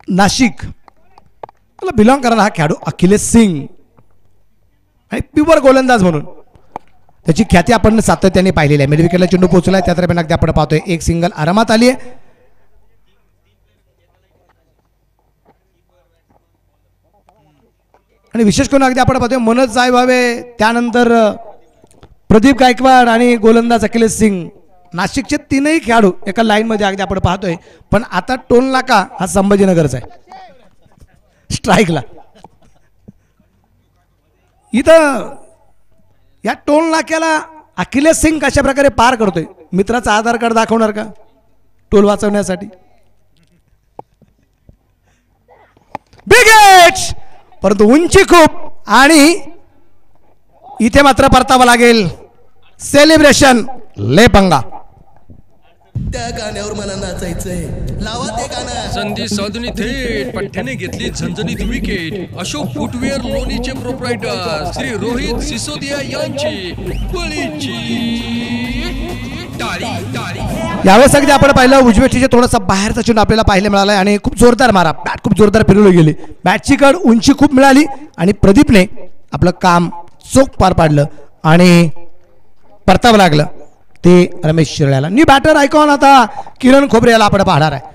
नाशिक त्याला बिलॉंग करणारा हा खेळाडू अखिलेश सिंग आणि प्युअर गोलंदाज म्हणून त्याची ख्याती आपण सातत्याने पाहिलेली आहे. मिड विकेटला चेंडू पोहोचला. त्या दरम्यान अगदी आपण पाहतोय 1 सिंगल आरामात आली आहे. आणि विशेष करून अगदी आपण पाहतोय मनोज जायभावे, त्यानंतर प्रदीप गायकवाड आणि गोलंदाज अखिलेश सिंग, नाशिकचे 3ही खेळाडू एका लाईन मध्ये अगदी आपण पाहतोय. पण आता टोल नाका हा संभाजीनगरचा आहे स्ट्राईकला. इथं या टोल नाक्याला अखिलेश सिंग कशा प्रकारे पार करतोय. मित्राचं आधार कार्ड दाखवणार का टोल वाचवण्यासाठी. बिगेट परंतु उंची खूप आणि इथे मात्र परतावं लागेल. सेलिब्रेशन लेपंगा. त्या गाण्यावर मला नाचायचंय. लावा ते गाणं. संधी साधून थेट पठ्ठ्याने घेतली झणझणीत विकेट. अशोक फुटवेअर लोणीचे प्रोप्रायटर श्री रोहित सिसोदिया यांची बळीची टाळी. यावेळेस अगदी आपण पाहिलं उजव्या टीचे थोडासा बाहेरचा चेंडू आपल्याला पाहायला मिळाला आणि खूप जोरदार मारा. बॅट खूप जोरदार फिरवली गेली. बॅटची कड उंची खूप मिळाली आणि प्रदीपने आपलं काम चोख पार पाडलं आणि परतावं लागलं ते रमेश शिराळेला. न्यू बॅटर आयकॉन आता किरण खोबरे याला आपण पाहणार आहे.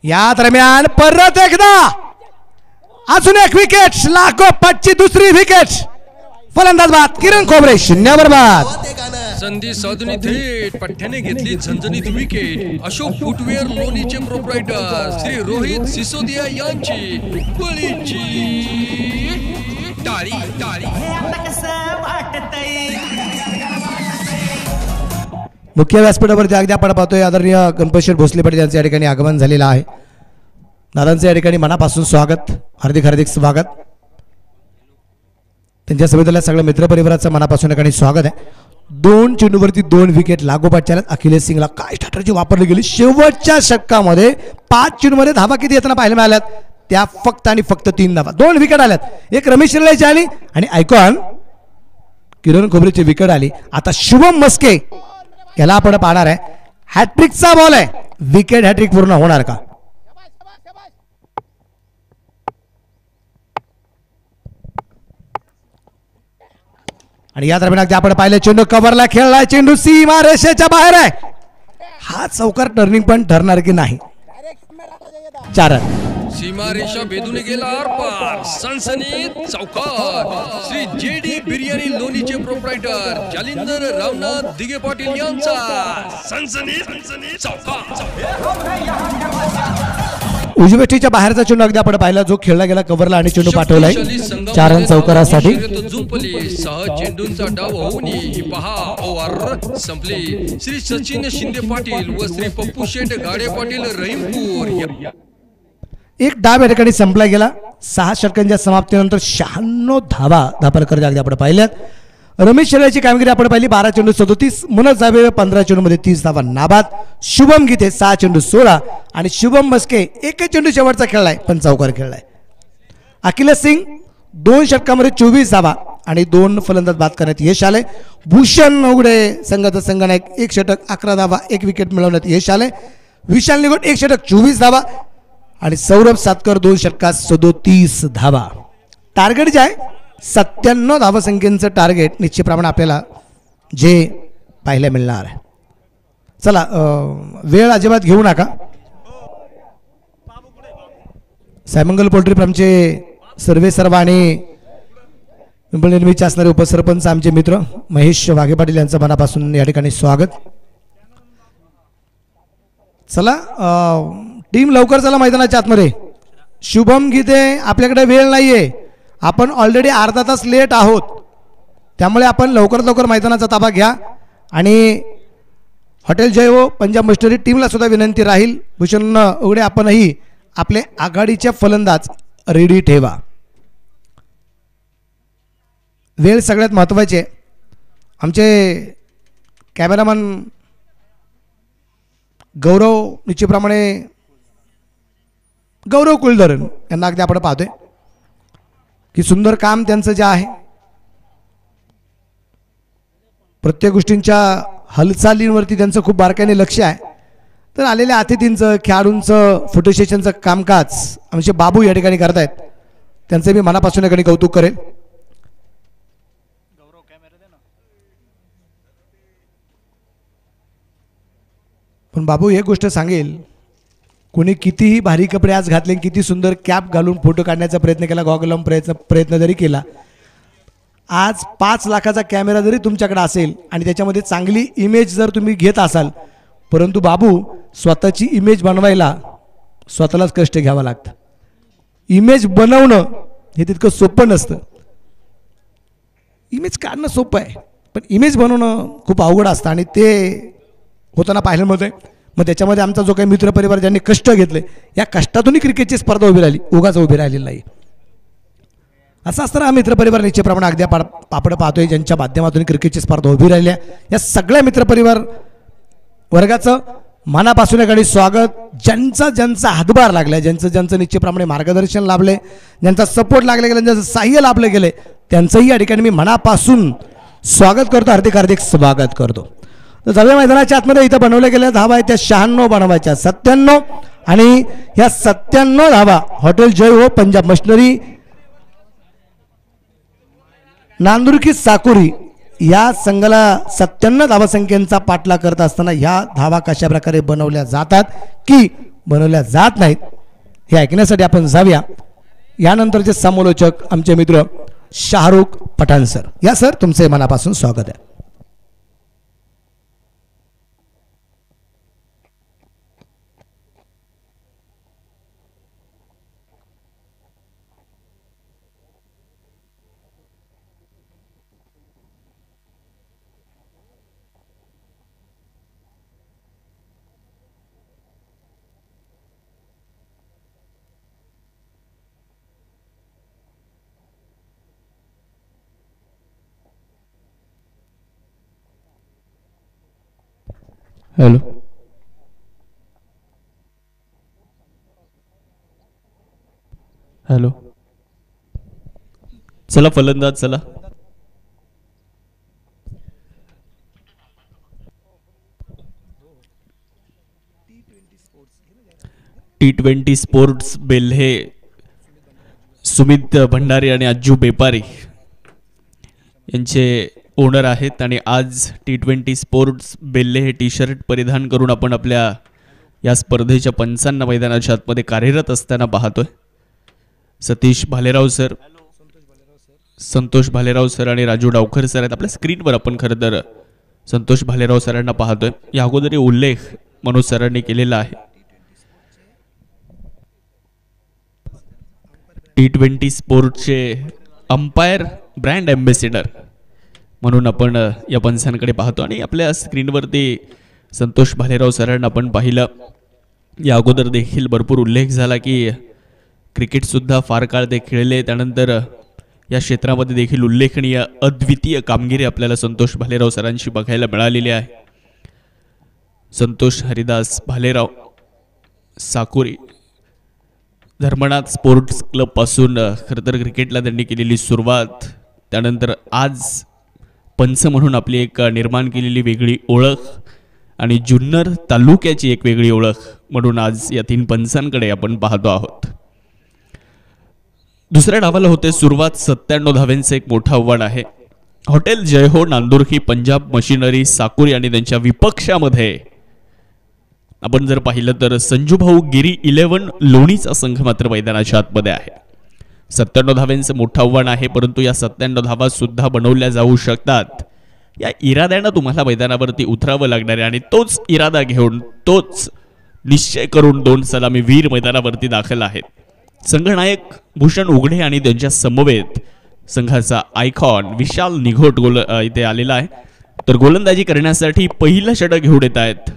या दरम्यान परत एकदा अजून एक विकेट. लागोपाठची दुसरी विकेट. फलंदाज बाद किरण खोबरे 0 बाद. संधी साधून थेट पठ्ठ्याने घेतली झणझणीत विकेट. अशोक फुटवेअर लोणीचे प्रोप्रायटर श्री रोहित सिसोदिया यांची बळीची टाळी. मुख्य व्यासपीठावरती अगदी आपण पाहतोय आदरणीय गणपतशेठ भोसले पाटील यांचं या ठिकाणी आगमन झालेलं आहे. दादांचं या ठिकाणी मनापासून स्वागत, हार्दिक स्वागत. त्यांच्या सभेतल्या सगळ्या मित्रपरिवाराचं मनापासून या ठिकाणी स्वागत आहे. 2 चेंडूवरती 2 विकेट लागोपाठ चालत अखिलेश सिंगला काय स्ट्रॅटर्जी वापरली गेली. शेवटच्या षटकामध्ये 5 चेंडूमध्ये धावा किती येताना पाहायला मिळाल्यात, त्या फक्त आणि फक्त 3 धावा. 2 विकेट आल्यात, एक रमेश शिर्लेची आली आणि ऐकॉन किरण खोबरेची विकेट आली. आता शुभम मस्के याला आपण पाहणार आहे. हॅट्रिकचा बॉल आहे, विकेट हॅट्रिक पूर्ण होणार का? आणि या दरम्यान अगदी आपण पाहिलं चेंडू कव्हरला खेळलाय, चेंडू सीमा रेषेच्या बाहेर आहे. हा चौकार टर्निंग पॉइंट ठरणार की नाही? 4 रन. सीमारेषा भेदून गेला आरपार, सनसनीत चौकार. श्री JD बिर्याणी लोणीचे प्रोप्रायटर जालिंदर रामनाथ दिगे पाटील यांचा सनसनीत चौकार. उजवेष्टीच्या बाहेरचा चेंडू अगदी आपण पाहिला, जो खेळला गेला कव्हरला आणि चेंडू पाठवलाय 4 रन चौकारासाठी. झुंपली 6 चेंडूंचा डाव होऊन ही पहा ओव्हर संपली. श्री सचिन शिंदे पाटील व श्री पप्पू शेठ गाडे पाटील रहीमपूर. एक डाव या ठिकाणी संपला गेला. 6 षटकांच्या समाप्तीनंतर 96 धावा धापरकर अगदी आपण पाहिल्यात. रमेश शिर्लेची कामगिरी आपण पाहिली, 12 चेंडू 37, मनोज जाबे 15 चेंडूमध्ये 30 धावा नाबाद. शुभम गीते 6 चेंडू 16 आणि शुभम मस्के 1 चेंडू शेवटचा खेळलाय पण चौकार खेळलाय. अखिलेश सिंग 2 षटकामध्ये 24 धावा आणि 2 फलंदाज बाद करण्यात यश आले. भूषण उघडे संघाचा संघनायक 1 षटक 11 धावा 1 विकेट मिळवण्यात यश आले. विशाल निगोट 1 षटक 24 धावा आणि सौरभ सातकर 2 षटकात 37 धावा. टार्गेट जे आहे 97 धावसंख्येचं टार्गेट निश्चितप्रमाणे आपल्याला जे पाहायला मिळणार आहे. चला वेळ अजिबात घेऊ नका. सायमंगल पोल्ट्री फार्मचे सर्वे सर्व आणि पिंपळ निर्मितीचे असणारे उपसरपंच आमचे मित्र महेश वाघे पाटील यांचं मनापासून या ठिकाणी स्वागत. चला टीम लवकर चला मैदानाच्या आतमध्ये. शुभम गीते आपल्याकडे वेळ नाहीये, आपण ऑलरेडी अर्धा तास लेट आहोत, त्यामुळे आपण लवकरात लवकर मैदानाचा ताबा घ्या. आणि हॉटेल जय हो पंजाब मशिनरी टीमला सुद्धा विनंती राहील, भूषण उघडे आपणही आपले आघाडीचे फलंदाज रेडी ठेवा. वेळ सगळ्यात महत्त्वाची आहे. आमचे कॅमेरामन गौरव निश्चितप्रमाणे गौरव कुलधरण यांना अगदी आपण पाहतोय की सुंदर काम त्यांचं जे आहे, प्रत्येक गोष्टींच्या हालचालींवरती त्यांचं खूप बारकाईने लक्ष आहे. तर आलेल्या अतिथींचं खेळाडूंचं फोटो सेशनचं कामकाज आमचे बाबू या ठिकाणी करतायत, त्यांचं मी मनापासून या ठिकाणी कौतुक करेल. पण बाबू एक गोष्ट सांगेल, कोणी कितीही भारी कपडे आज घातले, किती सुंदर कॅप घालून फोटो काढण्याचा प्रयत्न केला, गॉगल लावून प्रयत्न जरी केला, आज 5 लाखाचा कॅमेरा जरी तुमच्याकडे असेल आणि त्याच्यामध्ये चांगली इमेज जर तुम्ही घेत असाल, परंतु बाबू स्वतःची इमेज बनवायला स्वतःलाच कष्ट घ्यावं लागतं. इमेज बनवणं हे तितकं सोपं नसतं. इमेज काढणं सोपं आहे, पण इमेज बनवणं खूप अवघड असतं आणि ते होताना पाहायला मिळतंय. मग त्याच्यामध्ये आमचा जो काही मित्रपरिवार ज्यांनी कष्ट घेतले, या कष्टातूनही क्रिकेटची स्पर्धा उभी राहिली, उगाच उभी राहिलेली नाही. असं असताना हा मित्रपरिवार निश्चितप्रमाणे अगदी आपण पाहतोय ज्यांच्या माध्यमातून क्रिकेटची स्पर्धा उभी राहिल्या, या सगळ्या मित्रपरिवार वर्गाचं मनापासून या ठिकाणी स्वागत. ज्यांचा हातभार लागला, ज्यांचं निश्चितप्रमाणे मार्गदर्शन लाभले, ज्यांचा सपोर्ट लागला गेला, ज्यांचं साह्य लाभले गेले, त्यांचंही या ठिकाणी मी मनापासून स्वागत करतो, हार्दिक स्वागत करतो. तर जाऊया मैदानाच्या आतमध्ये. इथं बनवल्या गेल्या धावा आहेत त्या 96 बनवायच्या 97 आणि ह्या 97 धावा हॉटेल जय हो पंजाब मशिनरी नांदुरकी साकुरी या संघाला 97 धावसंख्येचा पाठलाग करत असताना ह्या धावा कशा प्रकारे बनवल्या जातात की बनवल्या जात नाहीत हे ऐकण्यासाठी आपण जाऊया. यानंतरचे समालोचक आमचे मित्र शाहरुख पठाण सर. या सर तुमचे मनापासून स्वागत आहे. हॅलो हॅलो, चला फलंदाज चला. T20 स्पोर्ट्स बेल्हे सुमित भंडारी आणि अज्जू बेपारी यांचे ओनर आहेत आणि आज T20 स्पोर्ट्स बेल्हे हे टी शर्ट परिधान करून आपण आपल्या या स्पर्धेच्या 55 मैदानाच्या आतमध्ये कार्यरत असताना पाहतोय. सतीश भालेराव सर, संतोष भालेराव सर आणि राजू डावकर सर आहेत आपल्या स्क्रीनवर. आपण खरं तर संतोष भालेराव सरांना पाहतोय. या अगोदर उल्लेख मनोज सरांनी केलेला आहे. T20 स्पोर्ट्सचे अंपायर ब्रँड ॲम्बेसिडर म्हणून आपण या पंचांकडे पाहतो आणि आपल्या स्क्रीनवरती संतोष भालेराव सरांना आपण पाहिलं. या अगोदर देखील भरपूर उल्लेख झाला की क्रिकेटसुद्धा फार काळ ते खेळले. त्यानंतर या क्षेत्रामध्ये देखील उल्लेखनीय अद्वितीय कामगिरी आपल्याला संतोष भालेराव सरांची बघायला मिळालेली आहे. संतोष हरिदास भालेराव साकुरी, धर्मनाथ स्पोर्ट्स क्लबपासून खरं तर क्रिकेटला त्यांनी केलेली सुरुवात, त्यानंतर आज पंच म्हणून आपली एक निर्माण केलेली वेगळी ओळख आणि जुन्नर तालुक्याची एक वेगळी ओळख म्हणून आज या 3 पंचांकडे आपण पाहतो आहोत. दुसऱ्या डावाला होते सुरुवात. 97 धावांचं एक मोठं आव्हान आहे. हॉटेल जयहो नांदुर्की, पंजाब मशिनरी साकुरी आणि त्यांच्या विपक्षामध्ये आपण जर पाहिलं तर संजूभाऊ गिरी 11 लोणीचा संघ मात्र मैदानाच्या आतमध्ये आहे. 97 धावांचं मोठं आव्हान आहे, परंतु या 97 धावा सुद्धा बनवल्या जाऊ शकतात. या इराद्यानं तुम्हाला मैदानावरती उतरावं लागणार आहे आणि तोच इरादा घेऊन, तोच निश्चय करून 2 सलामी वीर मैदानावरती दाखल आहेत. संघनायक भूषण उघडे आणि त्यांच्या समवेत संघाचा आयकॉन विशाल निघोट इथे आलेला आहे. तर गोलंदाजी करण्यासाठी पहिलं षटक घेऊन येत आहेत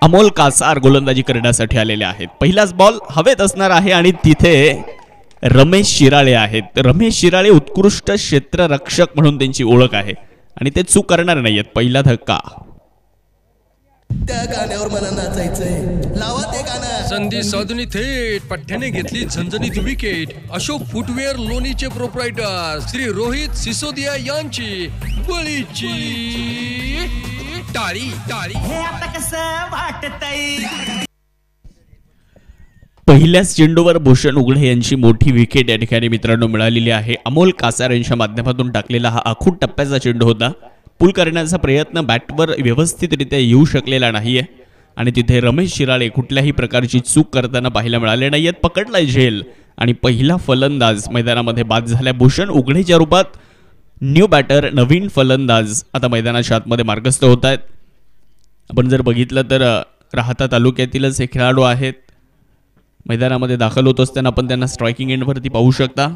अमोल कासार. गोलंदाजी करण्यासाठी आलेले आहेत. पहिलाच बॉल हवेत असणार आहे आणि तिथे रमेश शिराळे आहेत. रमेश शिराळे उत्कृष्ट क्षेत्ररक्षक म्हणून त्यांची ओळख आहे आणि ते चूक करणार नाहीयेत. पहिला धक्का. त्या गाण्यावर मला नाचायचंय, लावा ते गाणं. संधी साधुनी थेट पठ्ठ्याने घेतली झणझणीत विकेट. अशोक फुटवेअर लोणीचे प्रोप्रायटर श्री रोहित सिसोदिया यांची बळीची टाळी टाळी. पहिल्याच चेंडूवर भूषण उघडे यांची मोठी विकेट या ठिकाणी मित्रांनो मिळालेली आहे. अमोल कासार यांच्या माध्यमातून टाकलेला हा आखूड टप्प्याचा चेंडू होता. पुल करण्याचा प्रयत्न बॅटवर व्यवस्थितरित्या येऊ शकलेला नाहीये आणि तिथे रमेश शिराळे कुठल्याही प्रकारची चूक करताना पाहायला मिळाले नाहीयेत. पकडलाय झेल आणि पहिला फलंदाज मैदानामध्ये बाद झालाय. भूषण उघडेच्या रूपात न्यू बॅटर, नवीन फलंदाज आता मैदानाच्या आतमध्ये मार्गस्थ होत आहेत. आपण जर बघितलं तर राहता तालुक्यातीलच हे खेळाडू आहेत. मैदानामध्ये दाखल होत असताना आपण त्यांना स्ट्रायकिंग एंडवरती पाहू शकता.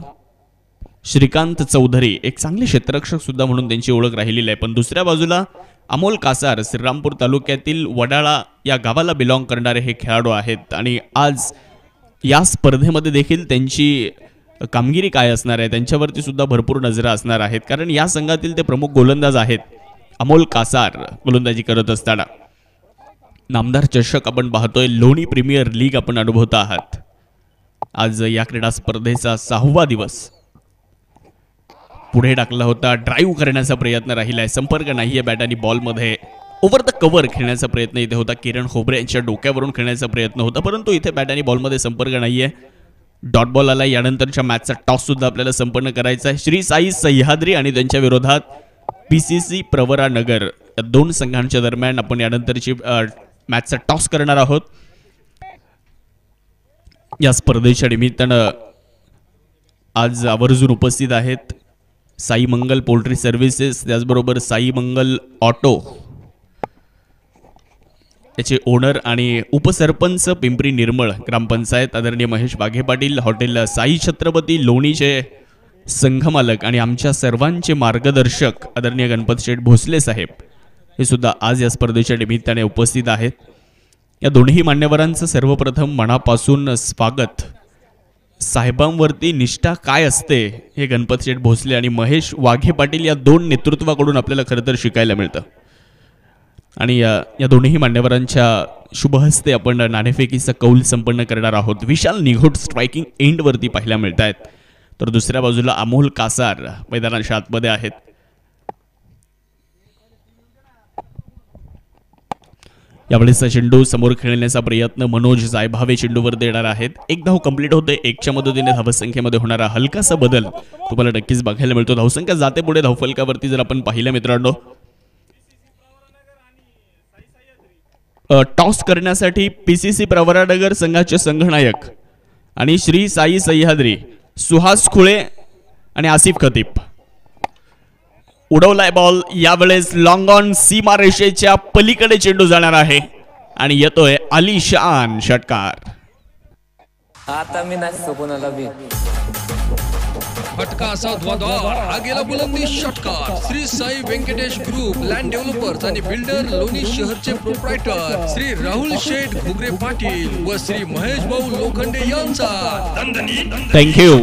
श्रीकांत चौधरी एक चांगले क्षेत्ररक्षक सुद्धा म्हणून त्यांची ओळख राहिलेली आहे. पण दुसऱ्या बाजूला अमोल कासार श्रीरामपूर तालुक्यातील वडाळा या गावाला बिलॉंग करणारे हे खेळाडू आहेत आणि आज या स्पर्धेमध्ये देखील त्यांची कामगिरी काय असणार आहे त्यांच्यावरती सुद्धा भरपूर नजरा असणार आहेत. कारण या संघातील ते प्रमुख गोलंदाज आहेत. अमोल कासार गोलंदाजी करत असताना नामदार चषक आपण पाहतोय. लोणी प्रीमियर लीग आपण अनुभवत आहात. आज या क्रीडा स्पर्धेचा 6वा दिवस. पुढे टाकला होता, ड्राईव्ह करण्याचा प्रयत्न राहिलाय. संपर्क नाहीये बॅट आणि बॉलमध्ये. ओव्हर द कव्हर खेळण्याचा प्रयत्न इथे होता. किरण खोबरे यांच्या डोक्यावरून खेळण्याचा प्रयत्न होता, परंतु इथे बॅट आणि बॉलमध्ये संपर्क नाहीये. डॉट बॉल आला. यानंतरच्या मॅचचा टॉस सुद्धा आपल्याला संपन्न करायचा आहे. श्री साई सह्याद्री आणि त्यांच्या विरोधात PCC प्रवरा नगर या 2 संघांच्या दरम्यान आपण यानंतरची मॅचचा टॉस करणार आहोत. या स्पर्धेच्या निमित्तानं आज आवर्जून उपस्थित आहेत साई मंगल पोल्ट्री सर्व्हिसेस, त्याचबरोबर साई मंगल ऑटो याचे ओनर आणि उपसरपंच पिंपरी निर्मळ ग्रामपंचायत आदरणीय महेश वाघे पाटील, हॉटेल साई छत्रपती लोणीचे संघमालक आणि आमच्या सर्वांचे मार्गदर्शक आदरणीय गणपत शेठ भोसले साहेब हे सुद्धा आज या स्पर्धेच्या निमित्ताने उपस्थित आहेत. या दोन्ही मान्यवरांचं सर्वप्रथम मनापासून स्वागत साहेबांवरती निष्ठा काय असते हे गणपत शेठ भोसले आणि महेश वाघे पाटील या दोन नेतृत्वाकडून आपल्याला खरं तर शिकायला मिळतं. आणि या दोन्ही मान्यवरांच्या शुभहस्ते आपण नाणेफेकीचा कौल संपन्न करणार आहोत. विशाल निघोट स्ट्रायकिंग एंडवरती पाहायला मिळत आहेत, तर दुसऱ्या बाजूला अमोल कासार मैदानाच्या आतमध्ये आहेत. यावेळेसचा चेंडू समोर खेळण्याचा प्रयत्न मनोज जायभावे चेंडूवर देणार आहेत. एक धाव कंप्लीट होते. 1च्या मदतीने धावसंख्येमध्ये होणारा हलकासा बदल तुम्हाला नक्कीच बघायला मिळतो. धावसंख्या जाते पुढे धावफलकावरती जर आपण पाहिलं मित्रांनो, टॉस करण्यासाठी पीसीसी प्रवरानगर संघाचे संघनायक आणि श्री साई सह्याद्री, सुहास खुळे आणि आसिफ खतीब. उडवलाय बॉल. यावेळेस लॉंग ऑन सीमा रेषेच्या पलीकडे चेंडू जाणार आहे आणि येतोय आलिशान षटकार. आता मी नाही कोणाला बी फटका असा ध्वाधार. हा गेला बुलंदी षटकार. Shri Sai Venkatesh group, land developers आणि बिल्डर, लोणी शहरचे प्रोप्रायटर श्री राहुल शेठ घुगरे पाटील व श्री महेश भाऊ लोखंडे यांचा थँक्यू.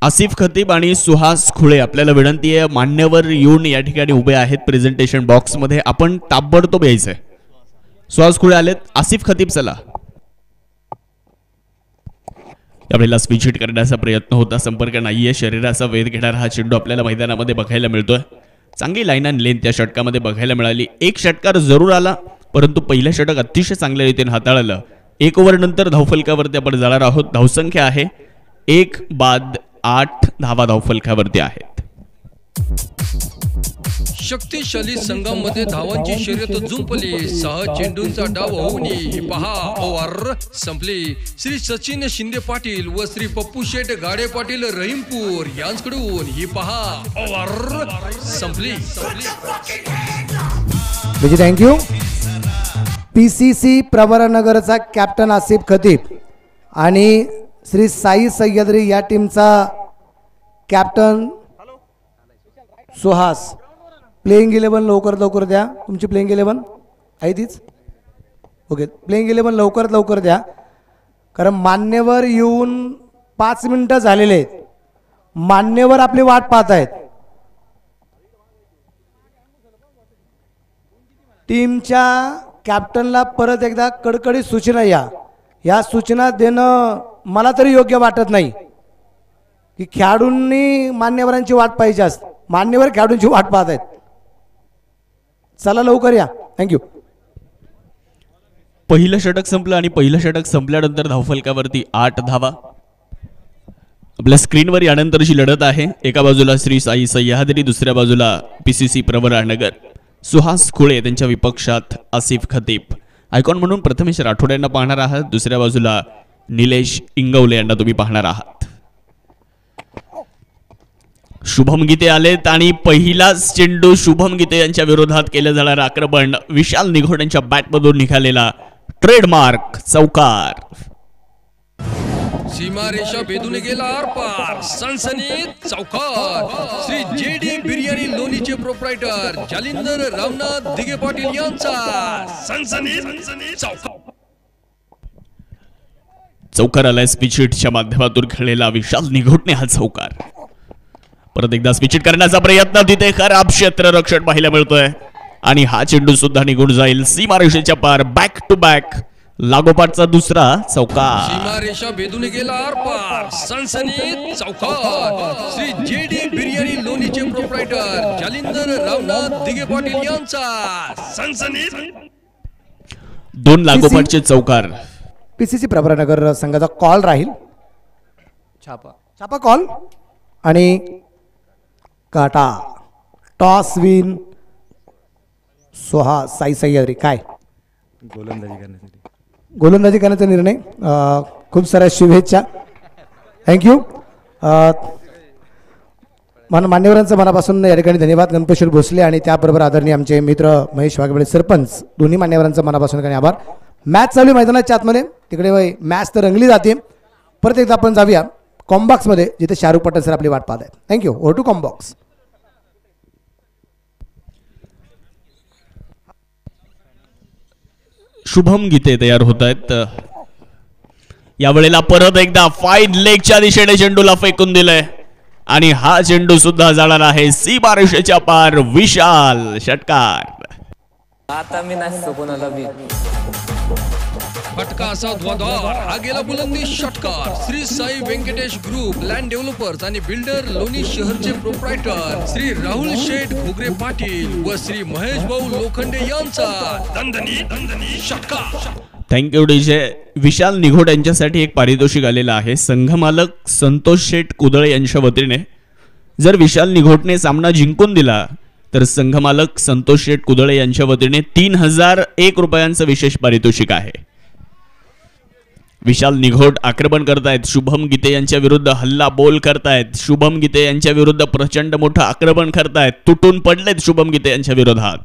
आसिफ खतीब आणि सुहास खुळे, आपल्याला विनंती आहे मान्यवर येऊन या ठिकाणी उभे आहेत प्रेझेंटेशन बॉक्समध्ये. आपण ताबडतोब यायचंय. सुहास खुळे आलेत. आसिफ खतीब चला. यावेळेला स्विच हिट करण्याचा प्रयत्न होता, संपर्क नाहीये. शरीराचा वेध घेणारा हा चेंडू आपल्याला मैदानामध्ये बघायला मिळतोय. चांगली लाईन अँड लेंथ त्या षटकामध्ये बघायला मिळाली. एक षटकार जरूर आला, परंतु पहिलं षटक अतिशय चांगल्या रीतीने हाताळलं. 1 ओव्हर नंतर धावफलकावरती आपण जाणार आहोत. धावसंख्या आहे 1 बाद 8 धावा धावफलकावरती आहेत. शक्तिशाली संघामध्ये धावांची शर्यत जुंपली. 6 चेंडूंचा डाव होऊन ही पहा ओव्हर संपली. श्री सचिन शिंदे पाटील व श्री पप्पू शेठ गाडे पाटील रहीमपूर यांच्याकडून ही पहा ओव्हर संपली. थँक्यू. पीसीसी प्रवरानगरचा कॅप्टन आसिफ खतीब आणि श्री साई सह्याद्री या टीमचा कॅप्टन सुहास. प्लेइंग 11 लवकर द्या. तुमची प्लेइंग 11 आहे तीच? ओके, प्लेइंग 11 लवकर द्या, कारण मान्यवर येऊन 5 मिनिटं झालेले आहेत. मान्यवर आपली वाट पाहत आहेत. टीमच्या कॅप्टनला परत एकदा कडकडीत सूचना या सूचना देणं मला तरी योग्य वाटत नाही की खेळाडूंनी मान्यवरांची वाट पाहिजे असते. मान्यवर खेळाडूंची वाट पाहत आहेत. चला लवकर या. थँक्यू. पहिलं षटक संपलं आणि पहिलं षटक संपल्यानंतर धावफलकावरती 8 धावा. आपल्या स्क्रीनवर यानंतरची लढत आहे. एका बाजूला श्री साई सह्याद्री, दुसऱ्या बाजूला पीसीसी प्रवरानगर. सुहास खुळे त्यांच्या विपक्षात आसिफ खतीब. आयकॉन म्हणून प्रथमेश राठोड यांना पाहणार आहात. दुसऱ्या बाजूला निलेश इंगवले यांना तुम्ही पाहणार आहात. शुभम गीते आलेत आणि पहिलाच चेंडू शुभम गीते यांच्या विरोधात केलं जाणारं आक्रमण. विशाल निघोड यांच्या बॅटमधून निघालेला ट्रेडमार्क चौकार. सीमारेषा भेदून गेला आरपार. सनसनीत चौकार. श्री जेडी बिर्याणी लोणीचे प्रोप्रायटर जालिंदर रामनाथ दिगे पाटील यांचा सनसनीत चौकार. चौकार आलाय स्पिच हिटच्या माध्यमातून खेळलेला विशाल निघोटने हा चौकार. परत एकदा स्विच हिट करण्याचा प्रयत्न. तिथे खराब क्षेत्ररक्षण पाहायला मिळतोय आणि हा चेंडू सुद्धा निघून जाईल सीमारेषेच्या पार. बॅक टू बॅक लागोपाठचा दुसरा चौकार. सीमारेषा भेदून गेला आरपार. सनसनीत चौकार. श्री जेडी बिर्याणी लोणीचे प्रोप्रायटर जालिंदर रामनाथ दिगे पाटील यांचा सनसनीत 2 लागोपाठचे चौकार. पीसीसी प्रवरानगर संघाचा कॉल राहील. छापा कॉल आणि काटा. Toss win Suhas Sai Sahyadri. काय गोलंदाजी करण्याचा निर्णय. खूप साऱ्या शुभेच्छा. थँक्यू. मान्यवरांचं मनापासून या ठिकाणी धन्यवाद. गणपत भोसले आणि त्याबरोबर आदरणीय आमचे मित्र महेश वाघबळे सरपंच, दोन्ही मान्यवरांचं मनापासून काही आभार. मॅच चालू आहे मैदानाच्या आतमध्ये. तिकडे मॅच तर रंगली जाते. परत एकदा आपण जाऊया कॉम्बॉक्समध्ये, जिथे शाहरुख पटेल सर आपली वाट पाहत आहेत. Thank you. Over to combox. Shubham Gite तयार होत आहेत. यावेळेला परत एकदा फाईन लेगच्या दिशेने चेंडूला फेकून दिलंय आणि हा चेंडू सुद्धा जाणार आहे सीमारेषेच्या पार. विशाल षटकार. आता मी नसतो कोणाला बी. फटका असा ध्वाधार हा गेला बुलंदी षटकार. Shri Sai Venkatesh group land developers आणि बिल्डर लोणी शहरचे प्रोप्रायटर श्री राहुल शेठ घुगरे पाटील व श्री महेश भाऊ लोखंडे यांचा दणदणी षटकार. Thank you DJ. विशाल निघोड यांच्यासाठी एक पारितोषिक आलेलं आहे. संघमालक संतोष शेठ कुदळे यांच्या वतीने. जर विशाल निघोडने सामना जिंकून दिला तर संघमालक संतोष शेठ कुदळे यांच्या वतीने 3001 रुपयांचं विशेष पारितोषिक आहे. विशाल निघोड आक्रमण करतायत. शुभम गीते यांच्या विरुद्ध हल्ला बोल करतायत. शुभम गीते यांच्या विरुद्ध प्रचंड मोठं आक्रमण करतायत. तुटून पडलेत शुभम गीते यांच्या विरोधात.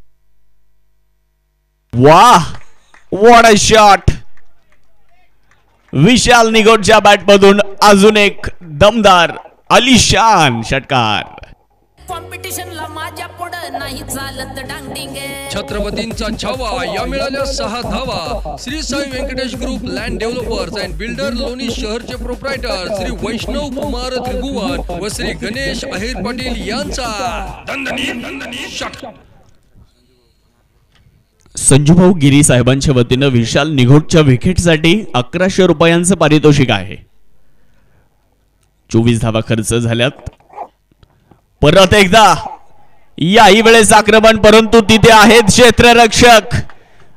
वाह, व्हॉट अ शॉट. विशाल निघोडच्या बॅटमधून अजून एक दमदार आलिशान षटकार. कॉम्पिटिशनला माझ्या पुढं नाही चालत डांगडिंग. छत्रपतींचा छावा या मिळाल्या 6 धावा. Shri Sai Venkatesh group land developers and builder Loni शहरचे प्रोप्रायटर श्री वैष्णव कुमार त्रिभुवन व श्री गणेश अहिर पाटील यांचा दणदणी षटकार. संजूभाऊ गिरी साहेबांच्या वतीनं विशाल निघोडच्या विकेटसाठी 1100 रुपयांचं पारितोषिक आहे. 24 धावा खर्च झाल्यात. परत एकदा याही वेळेस आक्रमण, परंतु तिथे आहेत क्षेत्ररक्षक